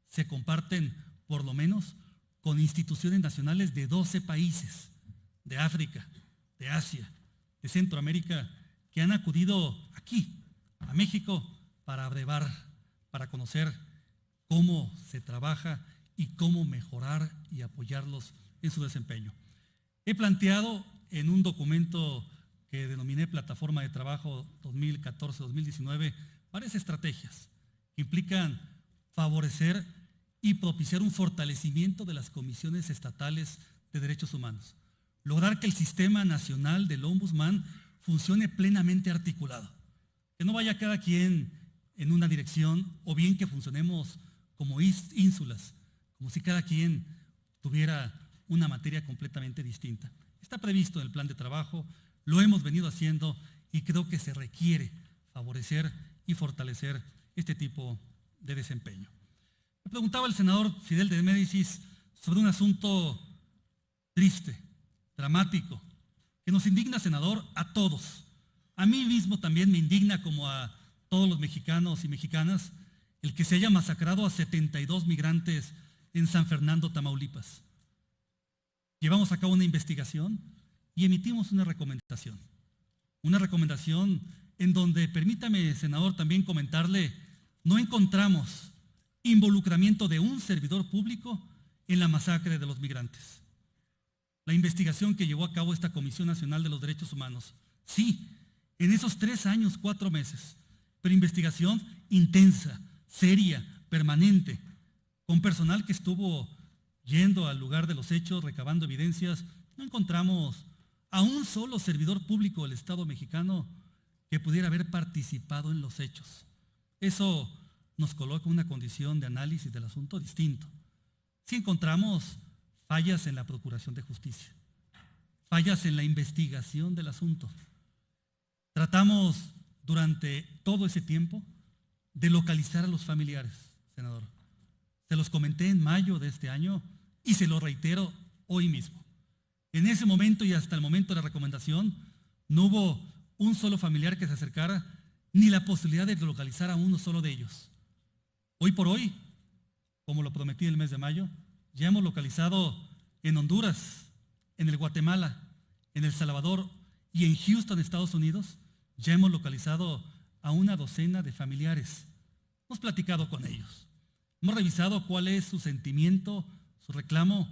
Speaker 2: se comparten por lo menos con instituciones nacionales de 12 países, de África, de Asia, de Centroamérica, que han acudido aquí, a México, para brevar, para conocer cómo se trabaja y cómo mejorar y apoyarlos en su desempeño. He planteado en un documento que denominé Plataforma de Trabajo 2014-2019 varias estrategias que implican favorecer y propiciar un fortalecimiento de las comisiones estatales de derechos humanos, lograr que el sistema nacional del Ombudsman funcione plenamente articulado, que no vaya cada quien en una dirección o bien que funcionemos como ínsulas, como si cada quien tuviera una materia completamente distinta. Está previsto en el plan de trabajo, lo hemos venido haciendo y creo que se requiere favorecer y fortalecer este tipo de desempeño. Me preguntaba el senador Fidel de Médicis sobre un asunto triste, dramático, que nos indigna, senador, a todos. A mí mismo también me indigna, como a todos los mexicanos y mexicanas, el que se haya masacrado a 72 migrantes en San Fernando, Tamaulipas. Llevamos a cabo una investigación y emitimos una recomendación en donde, permítame, senador, también comentarle, no encontramos involucramiento de un servidor público en la masacre de los migrantes. La investigación que llevó a cabo esta Comisión Nacional de los Derechos Humanos, sí, en esos 3 años, 4 meses, pero investigación intensa, seria, permanente, con personal que estuvo yendo al lugar de los hechos, recabando evidencias. No encontramos a un solo servidor público del Estado mexicano que pudiera haber participado en los hechos. Eso nos coloca en una condición de análisis del asunto distinto. Si encontramos fallas en la Procuración de Justicia, fallas en la investigación del asunto, tratamos durante todo ese tiempo de localizar a los familiares, senador. Se los comenté en mayo de este año y se lo reitero hoy mismo. En ese momento y hasta el momento de la recomendación, no hubo un solo familiar que se acercara, ni la posibilidad de localizar a uno solo de ellos. Hoy por hoy, como lo prometí el mes de mayo, ya hemos localizado en Honduras, en el Guatemala, en El Salvador y en Houston, Estados Unidos, ya hemos localizado a una docena de familiares. Hemos platicado con ellos, hemos revisado cuál es su sentimiento, su reclamo,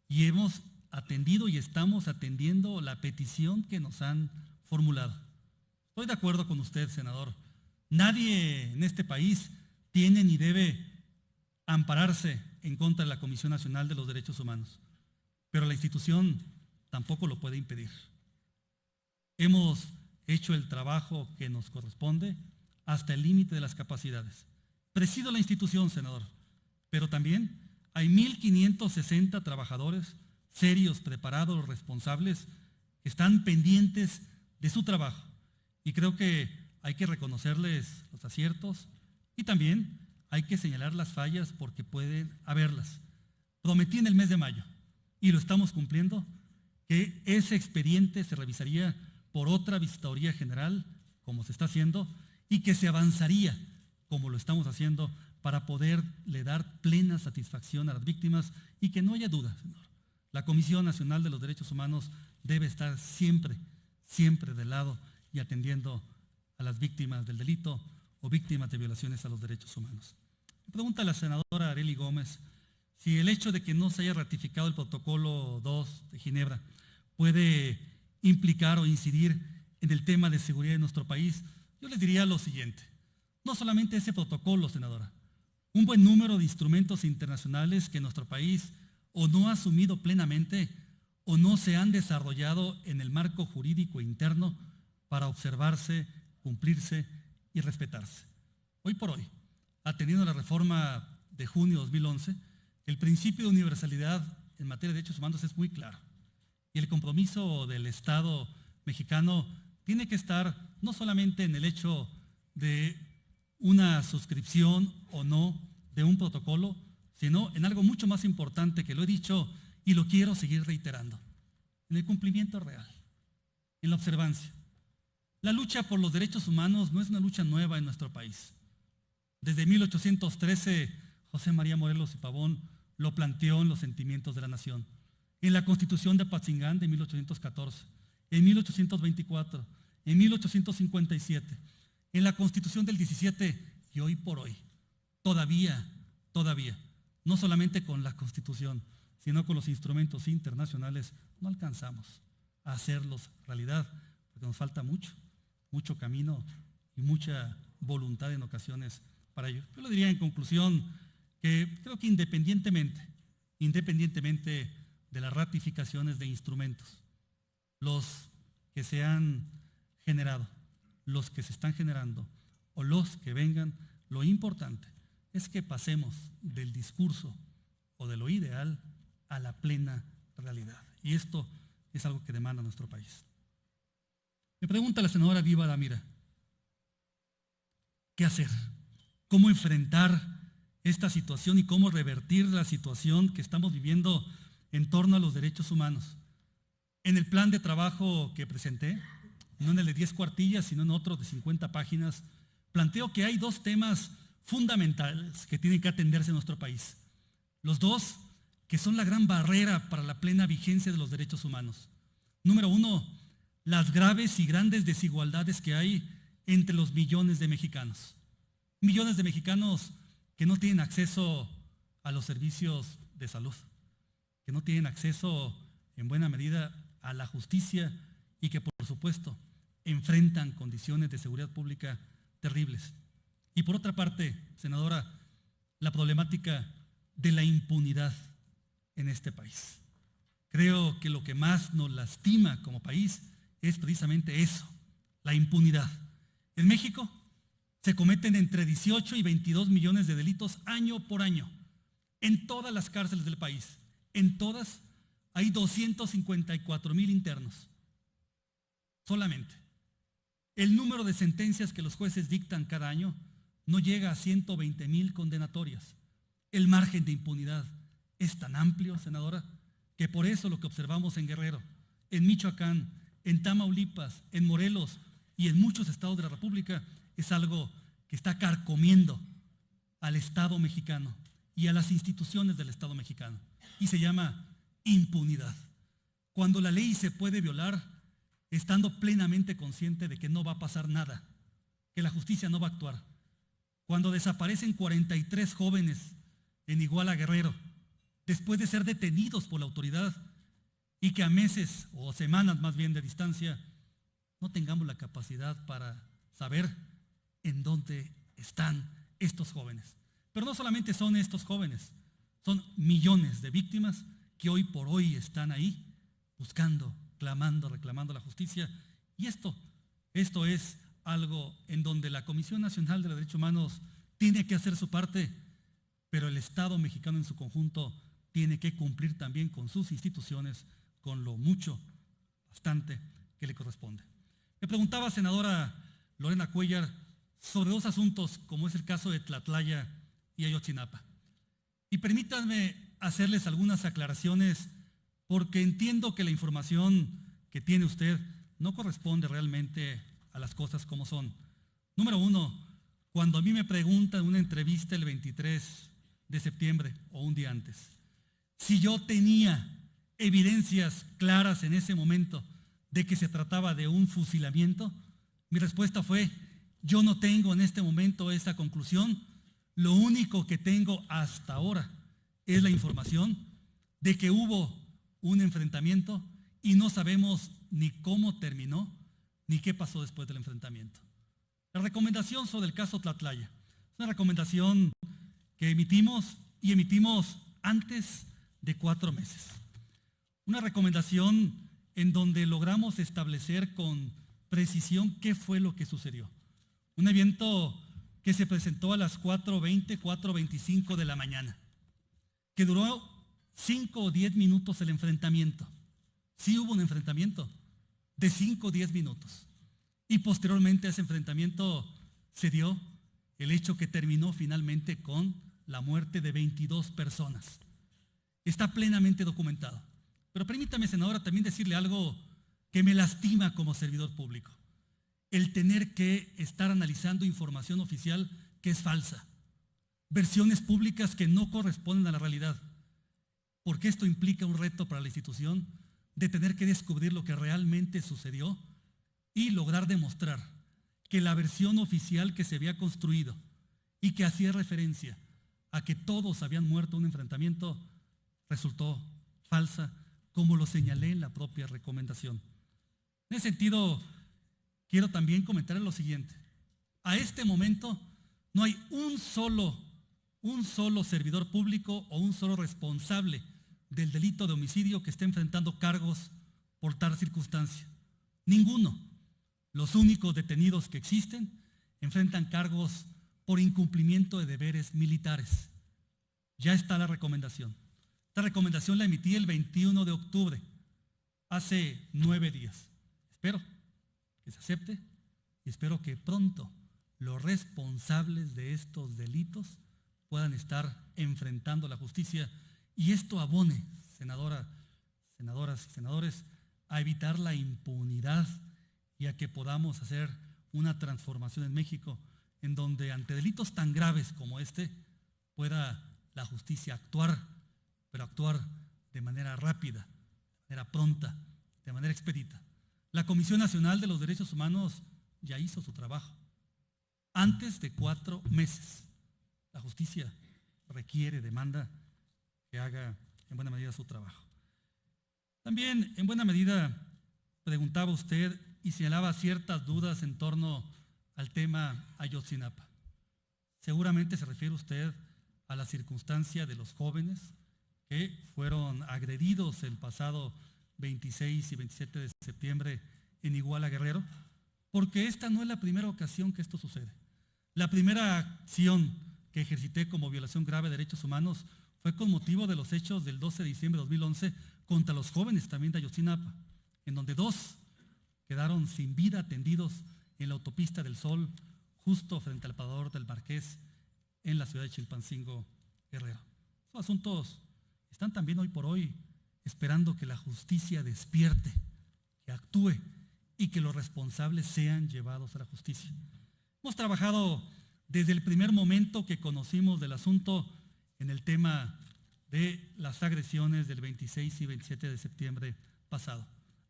Speaker 2: y hemos atendido y estamos atendiendo la petición que nos han formulado. Estoy de acuerdo con usted, senador. Nadie en este país tiene ni debe ampararse en contra de la Comisión Nacional de los Derechos Humanos, pero la institución tampoco lo puede impedir. Hemos hecho el trabajo que nos corresponde hasta el límite de las capacidades. Presido la institución, senador, pero también hay 1,560 trabajadores serios, preparados, responsables, que están pendientes de su trabajo. Y creo que hay que reconocerles los aciertos y también hay que señalar las fallas porque pueden haberlas. Prometí en el mes de mayo, y lo estamos cumpliendo, que ese expediente se revisaría por otra visitoría general, como se está haciendo, y que se avanzaría, como lo estamos haciendo, para poderle dar plena satisfacción a las víctimas y que no haya duda, señor. La Comisión Nacional de los Derechos Humanos debe estar siempre, siempre del lado y atendiendo a las víctimas del delito o víctimas de violaciones a los derechos humanos. Me pregunta la senadora Arely Gómez si el hecho de que no se haya ratificado el protocolo 2 de Ginebra puede implicar o incidir en el tema de seguridad de nuestro país. Yo les diría lo siguiente: no solamente ese protocolo, senadora, un buen número de instrumentos internacionales que nuestro país o no ha asumido plenamente o no se han desarrollado en el marco jurídico interno para observarse, cumplirse y respetarse. Hoy por hoy, atendiendo a la reforma de junio de 2011, el principio de universalidad en materia de derechos humanos es muy claro. Y el compromiso del Estado mexicano tiene que estar no solamente en el hecho de una suscripción o no de un protocolo, sino en algo mucho más importante que lo he dicho y lo quiero seguir reiterando: en el cumplimiento real, en la observancia. La lucha por los derechos humanos no es una lucha nueva en nuestro país. Desde 1813, José María Morelos y Pavón lo planteó en los Sentimientos de la Nación, en la Constitución de Apatzingán de 1814, en 1824, en 1857, en la Constitución del 17 y hoy por hoy. Todavía, no solamente con la Constitución, sino con los instrumentos internacionales, no alcanzamos a hacerlos realidad, porque nos falta mucho camino y mucha voluntad en ocasiones para ello. Yo le diría en conclusión que creo que independientemente de las ratificaciones de instrumentos, los que se han generado, los que se están generando o los que vengan, lo importante es que pasemos del discurso o de lo ideal a la plena realidad. Y esto es algo que demanda nuestro país. Me pregunta la senadora Diva Damira, ¿qué hacer? ¿Cómo enfrentar esta situación y cómo revertir la situación que estamos viviendo en torno a los derechos humanos? En el plan de trabajo que presenté, no en el de 10 cuartillas, sino en otro de 50 páginas, planteo que hay dos temas fundamentales que tienen que atenderse en nuestro país. Los dos que son la gran barrera para la plena vigencia de los derechos humanos. Número uno, las graves y grandes desigualdades que hay entre los millones de mexicanos. Millones de mexicanos que no tienen acceso a los servicios de salud, que no tienen acceso en buena medida a la justicia y que, por supuesto, enfrentan condiciones de seguridad pública terribles. Y por otra parte, senadora, la problemática de la impunidad en este país. Creo que lo que más nos lastima como país es precisamente eso, la impunidad. En México se cometen entre 18 y 22 millones de delitos año por año, en todas las cárceles del país. En todas hay 254,000 internos, solamente. El número de sentencias que los jueces dictan cada año no llega a 120,000 condenatorias. El margen de impunidad es tan amplio, senadora, que por eso lo que observamos en Guerrero, en Michoacán, en Tamaulipas, en Morelos y en muchos estados de la República es algo que está carcomiendo al Estado mexicano y a las instituciones del Estado mexicano. Y se llama impunidad. Cuando la ley se puede violar, estando plenamente consciente de que no va a pasar nada, que la justicia no va a actuar. Cuando desaparecen 43 jóvenes en Iguala Guerrero, después de ser detenidos por la autoridad, y que a meses o semanas más bien de distancia no tengamos la capacidad para saber en dónde están estos jóvenes. Pero no solamente son estos jóvenes, son millones de víctimas que hoy por hoy están ahí buscando, clamando, reclamando la justicia. Y esto es algo en donde la Comisión Nacional de los Derechos Humanos tiene que hacer su parte, pero el Estado mexicano en su conjunto tiene que cumplir también con sus instituciones, con lo mucho, bastante que le corresponde. Me preguntaba, senadora Lorena Cuellar, sobre dos asuntos, como es el caso de Tlatlaya y Ayotzinapa. Y permítanme hacerles algunas aclaraciones, porque entiendo que la información que tiene usted no corresponde realmente a las cosas como son. Número uno, cuando a mí me preguntan en una entrevista el 23 de septiembre o un día antes, si yo tenía evidencias claras en ese momento de que se trataba de un fusilamiento, mi respuesta fue: yo no tengo en este momento esa conclusión. Lo único que tengo hasta ahora es la información de que hubo un enfrentamiento y no sabemos ni cómo terminó ni qué pasó después del enfrentamiento. La recomendación sobre el caso Tlatlaya es una recomendación que emitimos antes de 4 meses. Una recomendación en donde logramos establecer con precisión qué fue lo que sucedió. Un evento que se presentó a las 4:20, 4:25 de la mañana, que duró 5 o 10 minutos el enfrentamiento. Sí hubo un enfrentamiento de 5 o 10 minutos. Y posteriormente a ese enfrentamiento se dio el hecho que terminó finalmente con la muerte de 22 personas. Está plenamente documentado. Pero permítame, senadora, también decirle algo que me lastima como servidor público. El tener que estar analizando información oficial que es falsa. Versiones públicas que no corresponden a la realidad. Porque esto implica un reto para la institución de tener que descubrir lo que realmente sucedió y lograr demostrar que la versión oficial que se había construido y que hacía referencia a que todos habían muerto en un enfrentamiento resultó falsa, como lo señalé en la propia recomendación. En ese sentido, quiero también comentar lo siguiente. A este momento no hay un solo servidor público o un solo responsable del delito de homicidio que esté enfrentando cargos por tal circunstancia. Ninguno. Los únicos detenidos que existen enfrentan cargos por incumplimiento de deberes militares. Ya está la recomendación. Esta recomendación la emití el 21 de octubre, hace 9 días. Espero que se acepte y espero que pronto los responsables de estos delitos puedan estar enfrentando la justicia y esto abone, senadoras y senadores, a evitar la impunidad y a que podamos hacer una transformación en México en donde ante delitos tan graves como este pueda la justicia actuar, pero actuar de manera rápida, de manera pronta, de manera expedita. La Comisión Nacional de los Derechos Humanos ya hizo su trabajo. Antes de 4 meses, la justicia requiere, demanda que haga en buena medida su trabajo. También en buena medida preguntaba usted y señalaba ciertas dudas en torno al tema Ayotzinapa. Seguramente se refiere usted a la circunstancia de los jóvenes que fueron agredidos el pasado 26 y 27 de septiembre en Iguala Guerrero. porque esta no es la primera ocasión que esto sucede. La primera acción que ejercité como violación grave de derechos humanos fue con motivo de los hechos del 12 de diciembre de 2011 contra los jóvenes también de Ayotzinapa, en donde 2 quedaron sin vida tendidos en la autopista del Sol, justo frente al parador del Marqués, en la ciudad de Chilpancingo, Guerrero. Esos asuntos están también hoy por hoy esperando que la justicia despierte, que actúe y que los responsables sean llevados a la justicia. Hemos trabajado desde el primer momento que conocimos del asunto en el tema de las agresiones del 26 y 27 de septiembre pasado.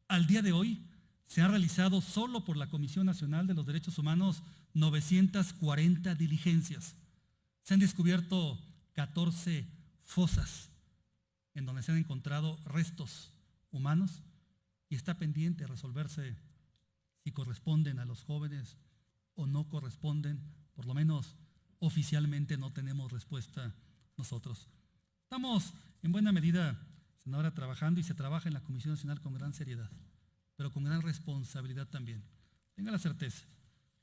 Speaker 2: Al día de hoy se han realizado solo por la Comisión Nacional de los Derechos Humanos 940 diligencias. Se han descubierto 14 fosas en donde se han encontrado restos humanos y está pendiente resolverse si corresponden a los jóvenes o no corresponden. Por lo menos oficialmente no tenemos respuesta nosotros. Estamos en buena medida, senadora, trabajando y se trabaja en la Comisión Nacional con gran seriedad, pero con gran responsabilidad también. Tenga la certeza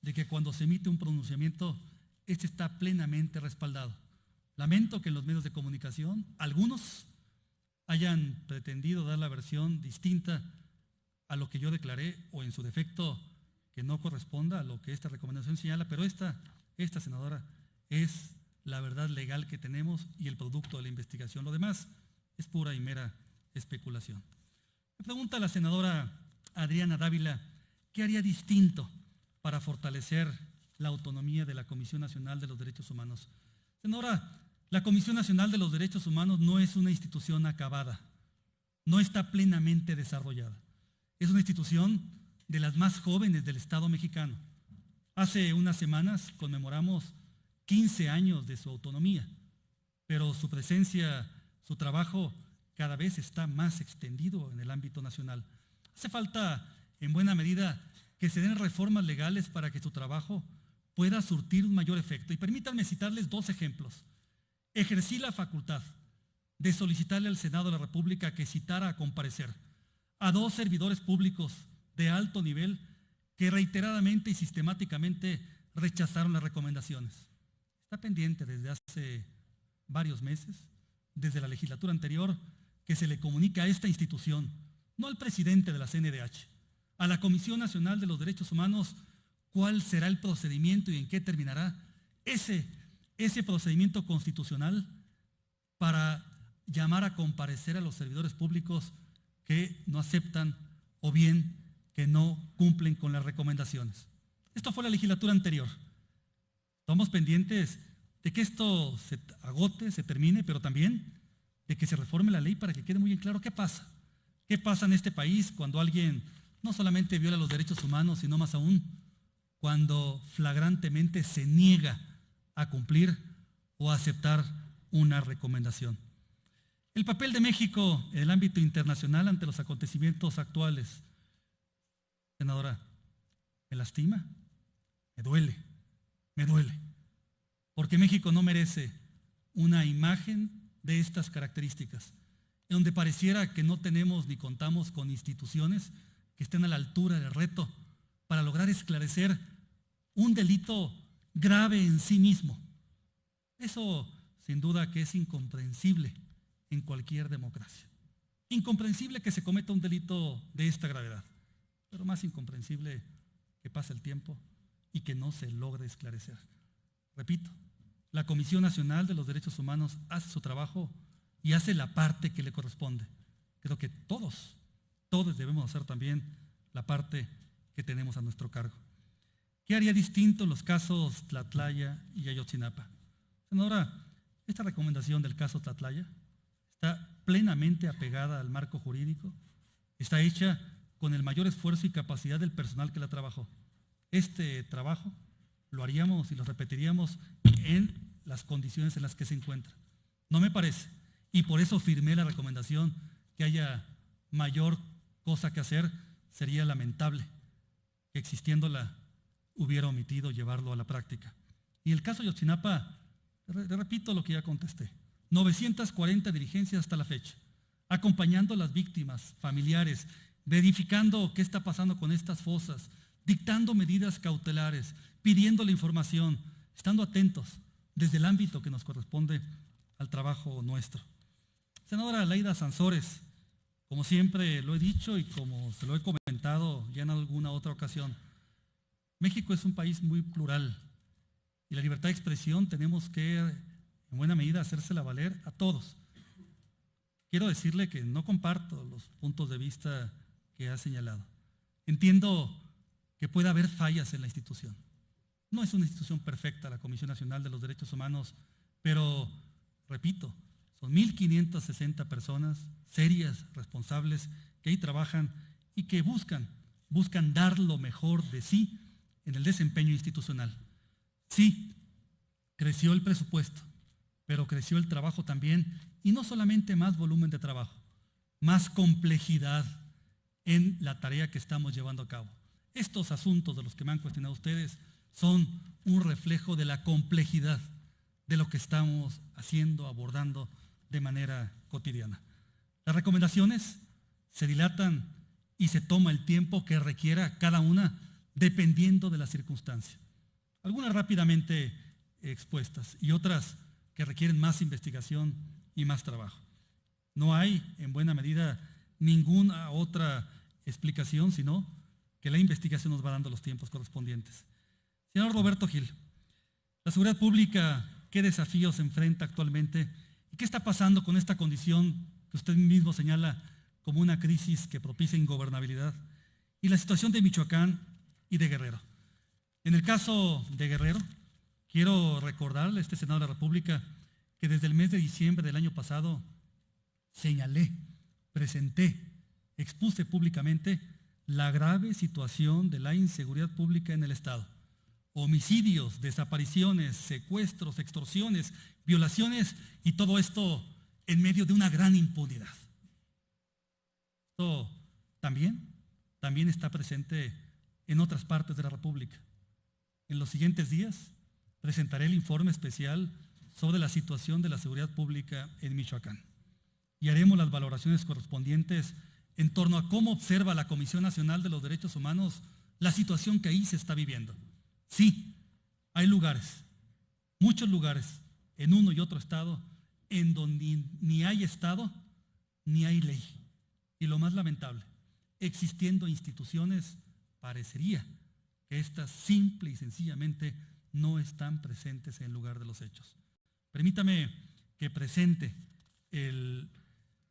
Speaker 2: de que cuando se emite un pronunciamiento, este está plenamente respaldado. Lamento que en los medios de comunicación algunos hayan pretendido dar la versión distinta a lo que yo declaré o en su defecto que no corresponda a lo que esta recomendación señala, pero esta senadora es la verdad legal que tenemos y el producto de la investigación. Lo demás es pura y mera especulación. Me pregunta la senadora Adriana Dávila, ¿qué haría distinto para fortalecer la autonomía de la Comisión Nacional de los Derechos Humanos? Senadora, la Comisión Nacional de los Derechos Humanos no es una institución acabada, no está plenamente desarrollada. Es una institución de las más jóvenes del Estado mexicano. Hace unas semanas conmemoramos 15 años de su autonomía, pero su presencia, su trabajo cada vez está más extendido en el ámbito nacional. Hace falta, en buena medida, que se den reformas legales para que su trabajo pueda surtir un mayor efecto. Y permítanme citarles 2 ejemplos. Ejercí la facultad de solicitarle al Senado de la República que citara a comparecer a 2 servidores públicos de alto nivel que reiteradamente y sistemáticamente rechazaron las recomendaciones. Está pendiente desde hace varios meses, desde la legislatura anterior, que se le comunique a esta institución, no al presidente de la CNDH, a la Comisión Nacional de los Derechos Humanos, cuál será el procedimiento y en qué terminará ese procedimiento constitucional para llamar a comparecer a los servidores públicos que no aceptan o bien que no cumplen con las recomendaciones. Esto fue la legislatura anterior. Estamos pendientes de que esto se agote, se termine, pero también de que se reforme la ley para que quede muy bien claro qué pasa. ¿Qué pasa en este país cuando alguien no solamente viola los derechos humanos, sino más aún cuando flagrantemente se niega a cumplir o a aceptar una recomendación? El papel de México en el ámbito internacional ante los acontecimientos actuales, senadora, me lastima, me duele, porque México no merece una imagen de estas características, en donde pareciera que no tenemos ni contamos con instituciones que estén a la altura del reto para lograr esclarecer un delito grave en sí mismo. Eso, sin duda, que es incomprensible en cualquier democracia. Incomprensible que se cometa un delito de esta gravedad, pero más incomprensible que pase el tiempo y que no se logre esclarecer. Repito, la Comisión Nacional de los Derechos Humanos hace su trabajo y hace la parte que le corresponde. Creo que todos debemos hacer también la parte que tenemos a nuestro cargo. ¿Qué haría distinto en los casos Tlatlaya y Ayotzinapa? Senadora, esta recomendación del caso Tlatlaya está plenamente apegada al marco jurídico, está hecha con el mayor esfuerzo y capacidad del personal que la trabajó. Este trabajo lo haríamos y lo repetiríamos en las condiciones en las que se encuentra. No me parece, y por eso firmé la recomendación que haya mayor cosa que hacer. Sería lamentable que existiéndola hubiera omitido llevarlo a la práctica. Y el caso de Ayotzinapa, repito lo que ya contesté, 940 diligencias hasta la fecha, acompañando a las víctimas, familiares, verificando qué está pasando con estas fosas, dictando medidas cautelares, pidiendo la información, estando atentos desde el ámbito que nos corresponde al trabajo nuestro. Senadora Laida Sansores, como siempre lo he dicho y como se lo he comentado ya en alguna otra ocasión, México es un país muy plural y la libertad de expresión tenemos que, en buena medida, hacérsela valer a todos. Quiero decirle que no comparto los puntos de vista que ha señalado. Entiendo que puede haber fallas en la institución. No es una institución perfecta la Comisión Nacional de los Derechos Humanos, pero, repito, son 1.560 personas serias, responsables, que ahí trabajan y que buscan dar lo mejor de sí en el desempeño institucional. Sí, creció el presupuesto, pero creció el trabajo también, y no solamente más volumen de trabajo, más complejidad en la tarea que estamos llevando a cabo. Estos asuntos de los que me han cuestionado ustedes son un reflejo de la complejidad de lo que estamos haciendo, abordando de manera cotidiana. Las recomendaciones se dilatan y se toma el tiempo que requiera cada una dependiendo de la circunstancia. Algunas rápidamente expuestas y otras que requieren más investigación y más trabajo. No hay, en buena medida, ninguna otra explicación, sino que la investigación nos va dando los tiempos correspondientes. Señor Roberto Gil, la seguridad pública, ¿qué desafíos enfrenta actualmente? ¿Y qué está pasando con esta condición que usted mismo señala como una crisis que propicia ingobernabilidad? Y la situación de Michoacán y de Guerrero. En el caso de Guerrero, quiero recordarle a este Senado de la República que desde el mes de diciembre del año pasado señalé, presenté, expuse públicamente la grave situación de la inseguridad pública en el Estado. Homicidios, desapariciones, secuestros, extorsiones, violaciones y todo esto en medio de una gran impunidad. Esto también está presente en otras partes de la República. En los siguientes días presentaré el informe especial sobre la situación de la seguridad pública en Michoacán y haremos las valoraciones correspondientes en torno a cómo observa la Comisión Nacional de los Derechos Humanos la situación que ahí se está viviendo. Sí, hay lugares, muchos lugares, en uno y otro estado, en donde ni hay Estado ni hay ley. Y lo más lamentable, existiendo instituciones, parecería que estas simple y sencillamente no están presentes en el lugar de los hechos. Permítame que presente el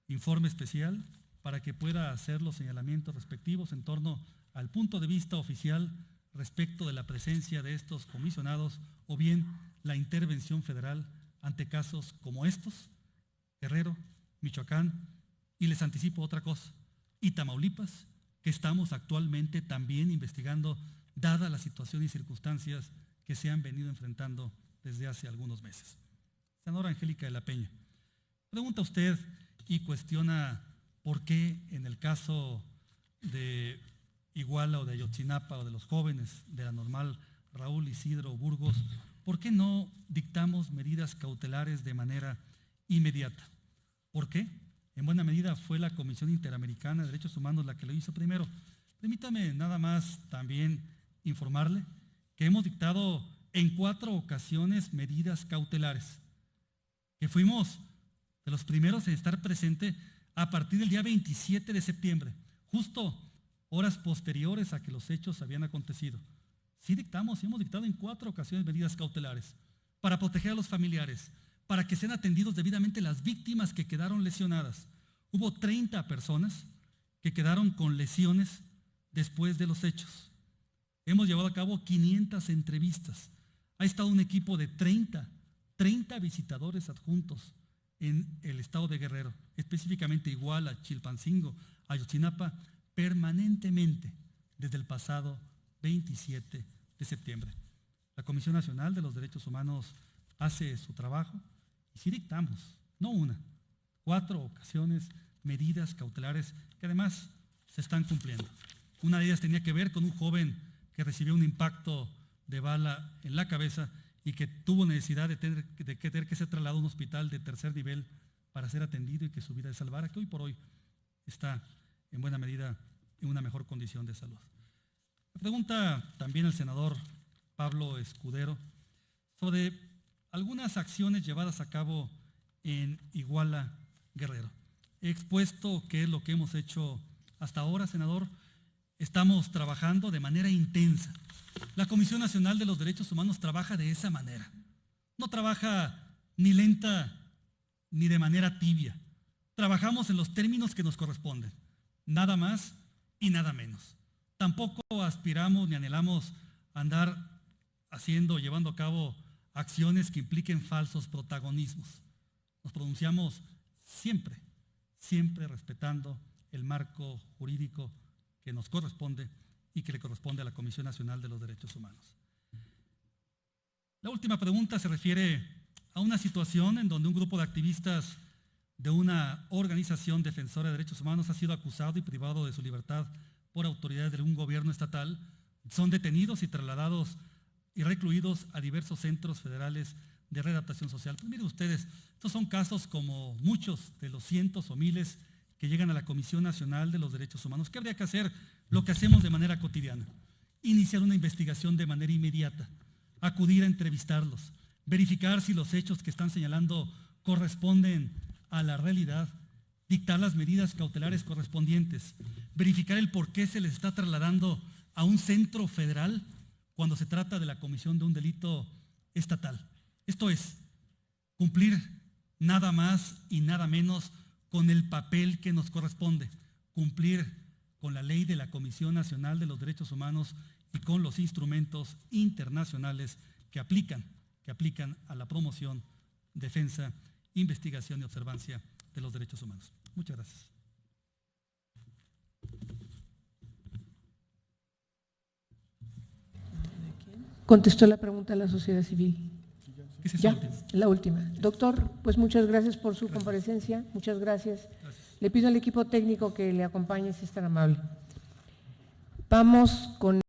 Speaker 2: informe especial para que pueda hacer los señalamientos respectivos en torno al punto de vista oficial respecto de la presencia de estos comisionados o bien la intervención federal ante casos como estos, Guerrero, Michoacán, y les anticipo otra cosa, y Tamaulipas, que estamos actualmente también investigando, dada la situación y circunstancias que se han venido enfrentando desde hace algunos meses. Senadora Angélica de la Peña, pregunta usted y cuestiona por qué en el caso de Iguala o de Ayotzinapa o de los jóvenes de la Normal Raúl Isidro Burgos, ¿por qué no dictamos medidas cautelares de manera inmediata? ¿Por qué? En buena medida fue la Comisión Interamericana de Derechos Humanos la que lo hizo primero. Permítame nada más también informarle que hemos dictado en 4 ocasiones medidas cautelares, que fuimos de los primeros en estar presente a partir del día 27 de septiembre, justo horas posteriores a que los hechos habían acontecido. Sí hemos dictado en 4 ocasiones medidas cautelares para proteger a los familiares, para que sean atendidos debidamente las víctimas que quedaron lesionadas. Hubo 30 personas que quedaron con lesiones después de los hechos. Hemos llevado a cabo 500 entrevistas. Ha estado un equipo de 30 visitadores adjuntos en el estado de Guerrero, específicamente Iguala, Chilpancingo, Ayotzinapa, permanentemente desde el pasado 27 de septiembre. La Comisión Nacional de los Derechos Humanos hace su trabajo y sí dictamos, no una, 4 ocasiones, medidas cautelares que además se están cumpliendo. Una de ellas tenía que ver con un joven que recibió un impacto de bala en la cabeza y que tuvo necesidad de tener que ser trasladado a un hospital de tercer nivel para ser atendido y que su vida se salvara, que hoy por hoy está en buena medida en una mejor condición de salud. Me pregunta también el senador Pablo Escudero sobre algunas acciones llevadas a cabo en Iguala, Guerrero. He expuesto qué es lo que hemos hecho hasta ahora, senador. Estamos trabajando de manera intensa. La Comisión Nacional de los Derechos Humanos trabaja de esa manera. No trabaja ni lenta ni de manera tibia. Trabajamos en los términos que nos corresponden, nada más y nada menos. Tampoco aspiramos ni anhelamos andar haciendo, llevando a cabo acciones que impliquen falsos protagonismos. Nos pronunciamos siempre, siempre respetando el marco jurídico que nos corresponde y que le corresponde a la Comisión Nacional de los Derechos Humanos. La última pregunta se refiere a una situación en donde un grupo de activistas de una organización defensora de derechos humanos ha sido acusado y privado de su libertad por autoridades de un gobierno estatal. Son detenidos y trasladados y recluidos a diversos centros federales de readaptación social. Pues miren ustedes, estos son casos como muchos de los cientos o miles que llegan a la Comisión Nacional de los Derechos Humanos. ¿Qué habría que hacer? Lo que hacemos de manera cotidiana: iniciar una investigación de manera inmediata, acudir a entrevistarlos, verificar si los hechos que están señalando corresponden a la realidad, dictar las medidas cautelares correspondientes, verificar el por qué se les está trasladando a un centro federal cuando se trata de la comisión de un delito estatal. Esto es, cumplir nada más y nada menos con el papel que nos corresponde, cumplir con la ley de la Comisión Nacional de los Derechos Humanos y con los instrumentos internacionales que aplican a la promoción, defensa, investigación y observancia de los derechos humanos. Muchas gracias.
Speaker 1: ¿Contestó la pregunta a la sociedad civil?
Speaker 2: Esa es
Speaker 1: Ya,
Speaker 2: la última.
Speaker 1: la última. Doctor, pues muchas gracias por su comparecencia. Muchas gracias. Le pido al equipo técnico que le acompañe, si es tan amable. Vamos con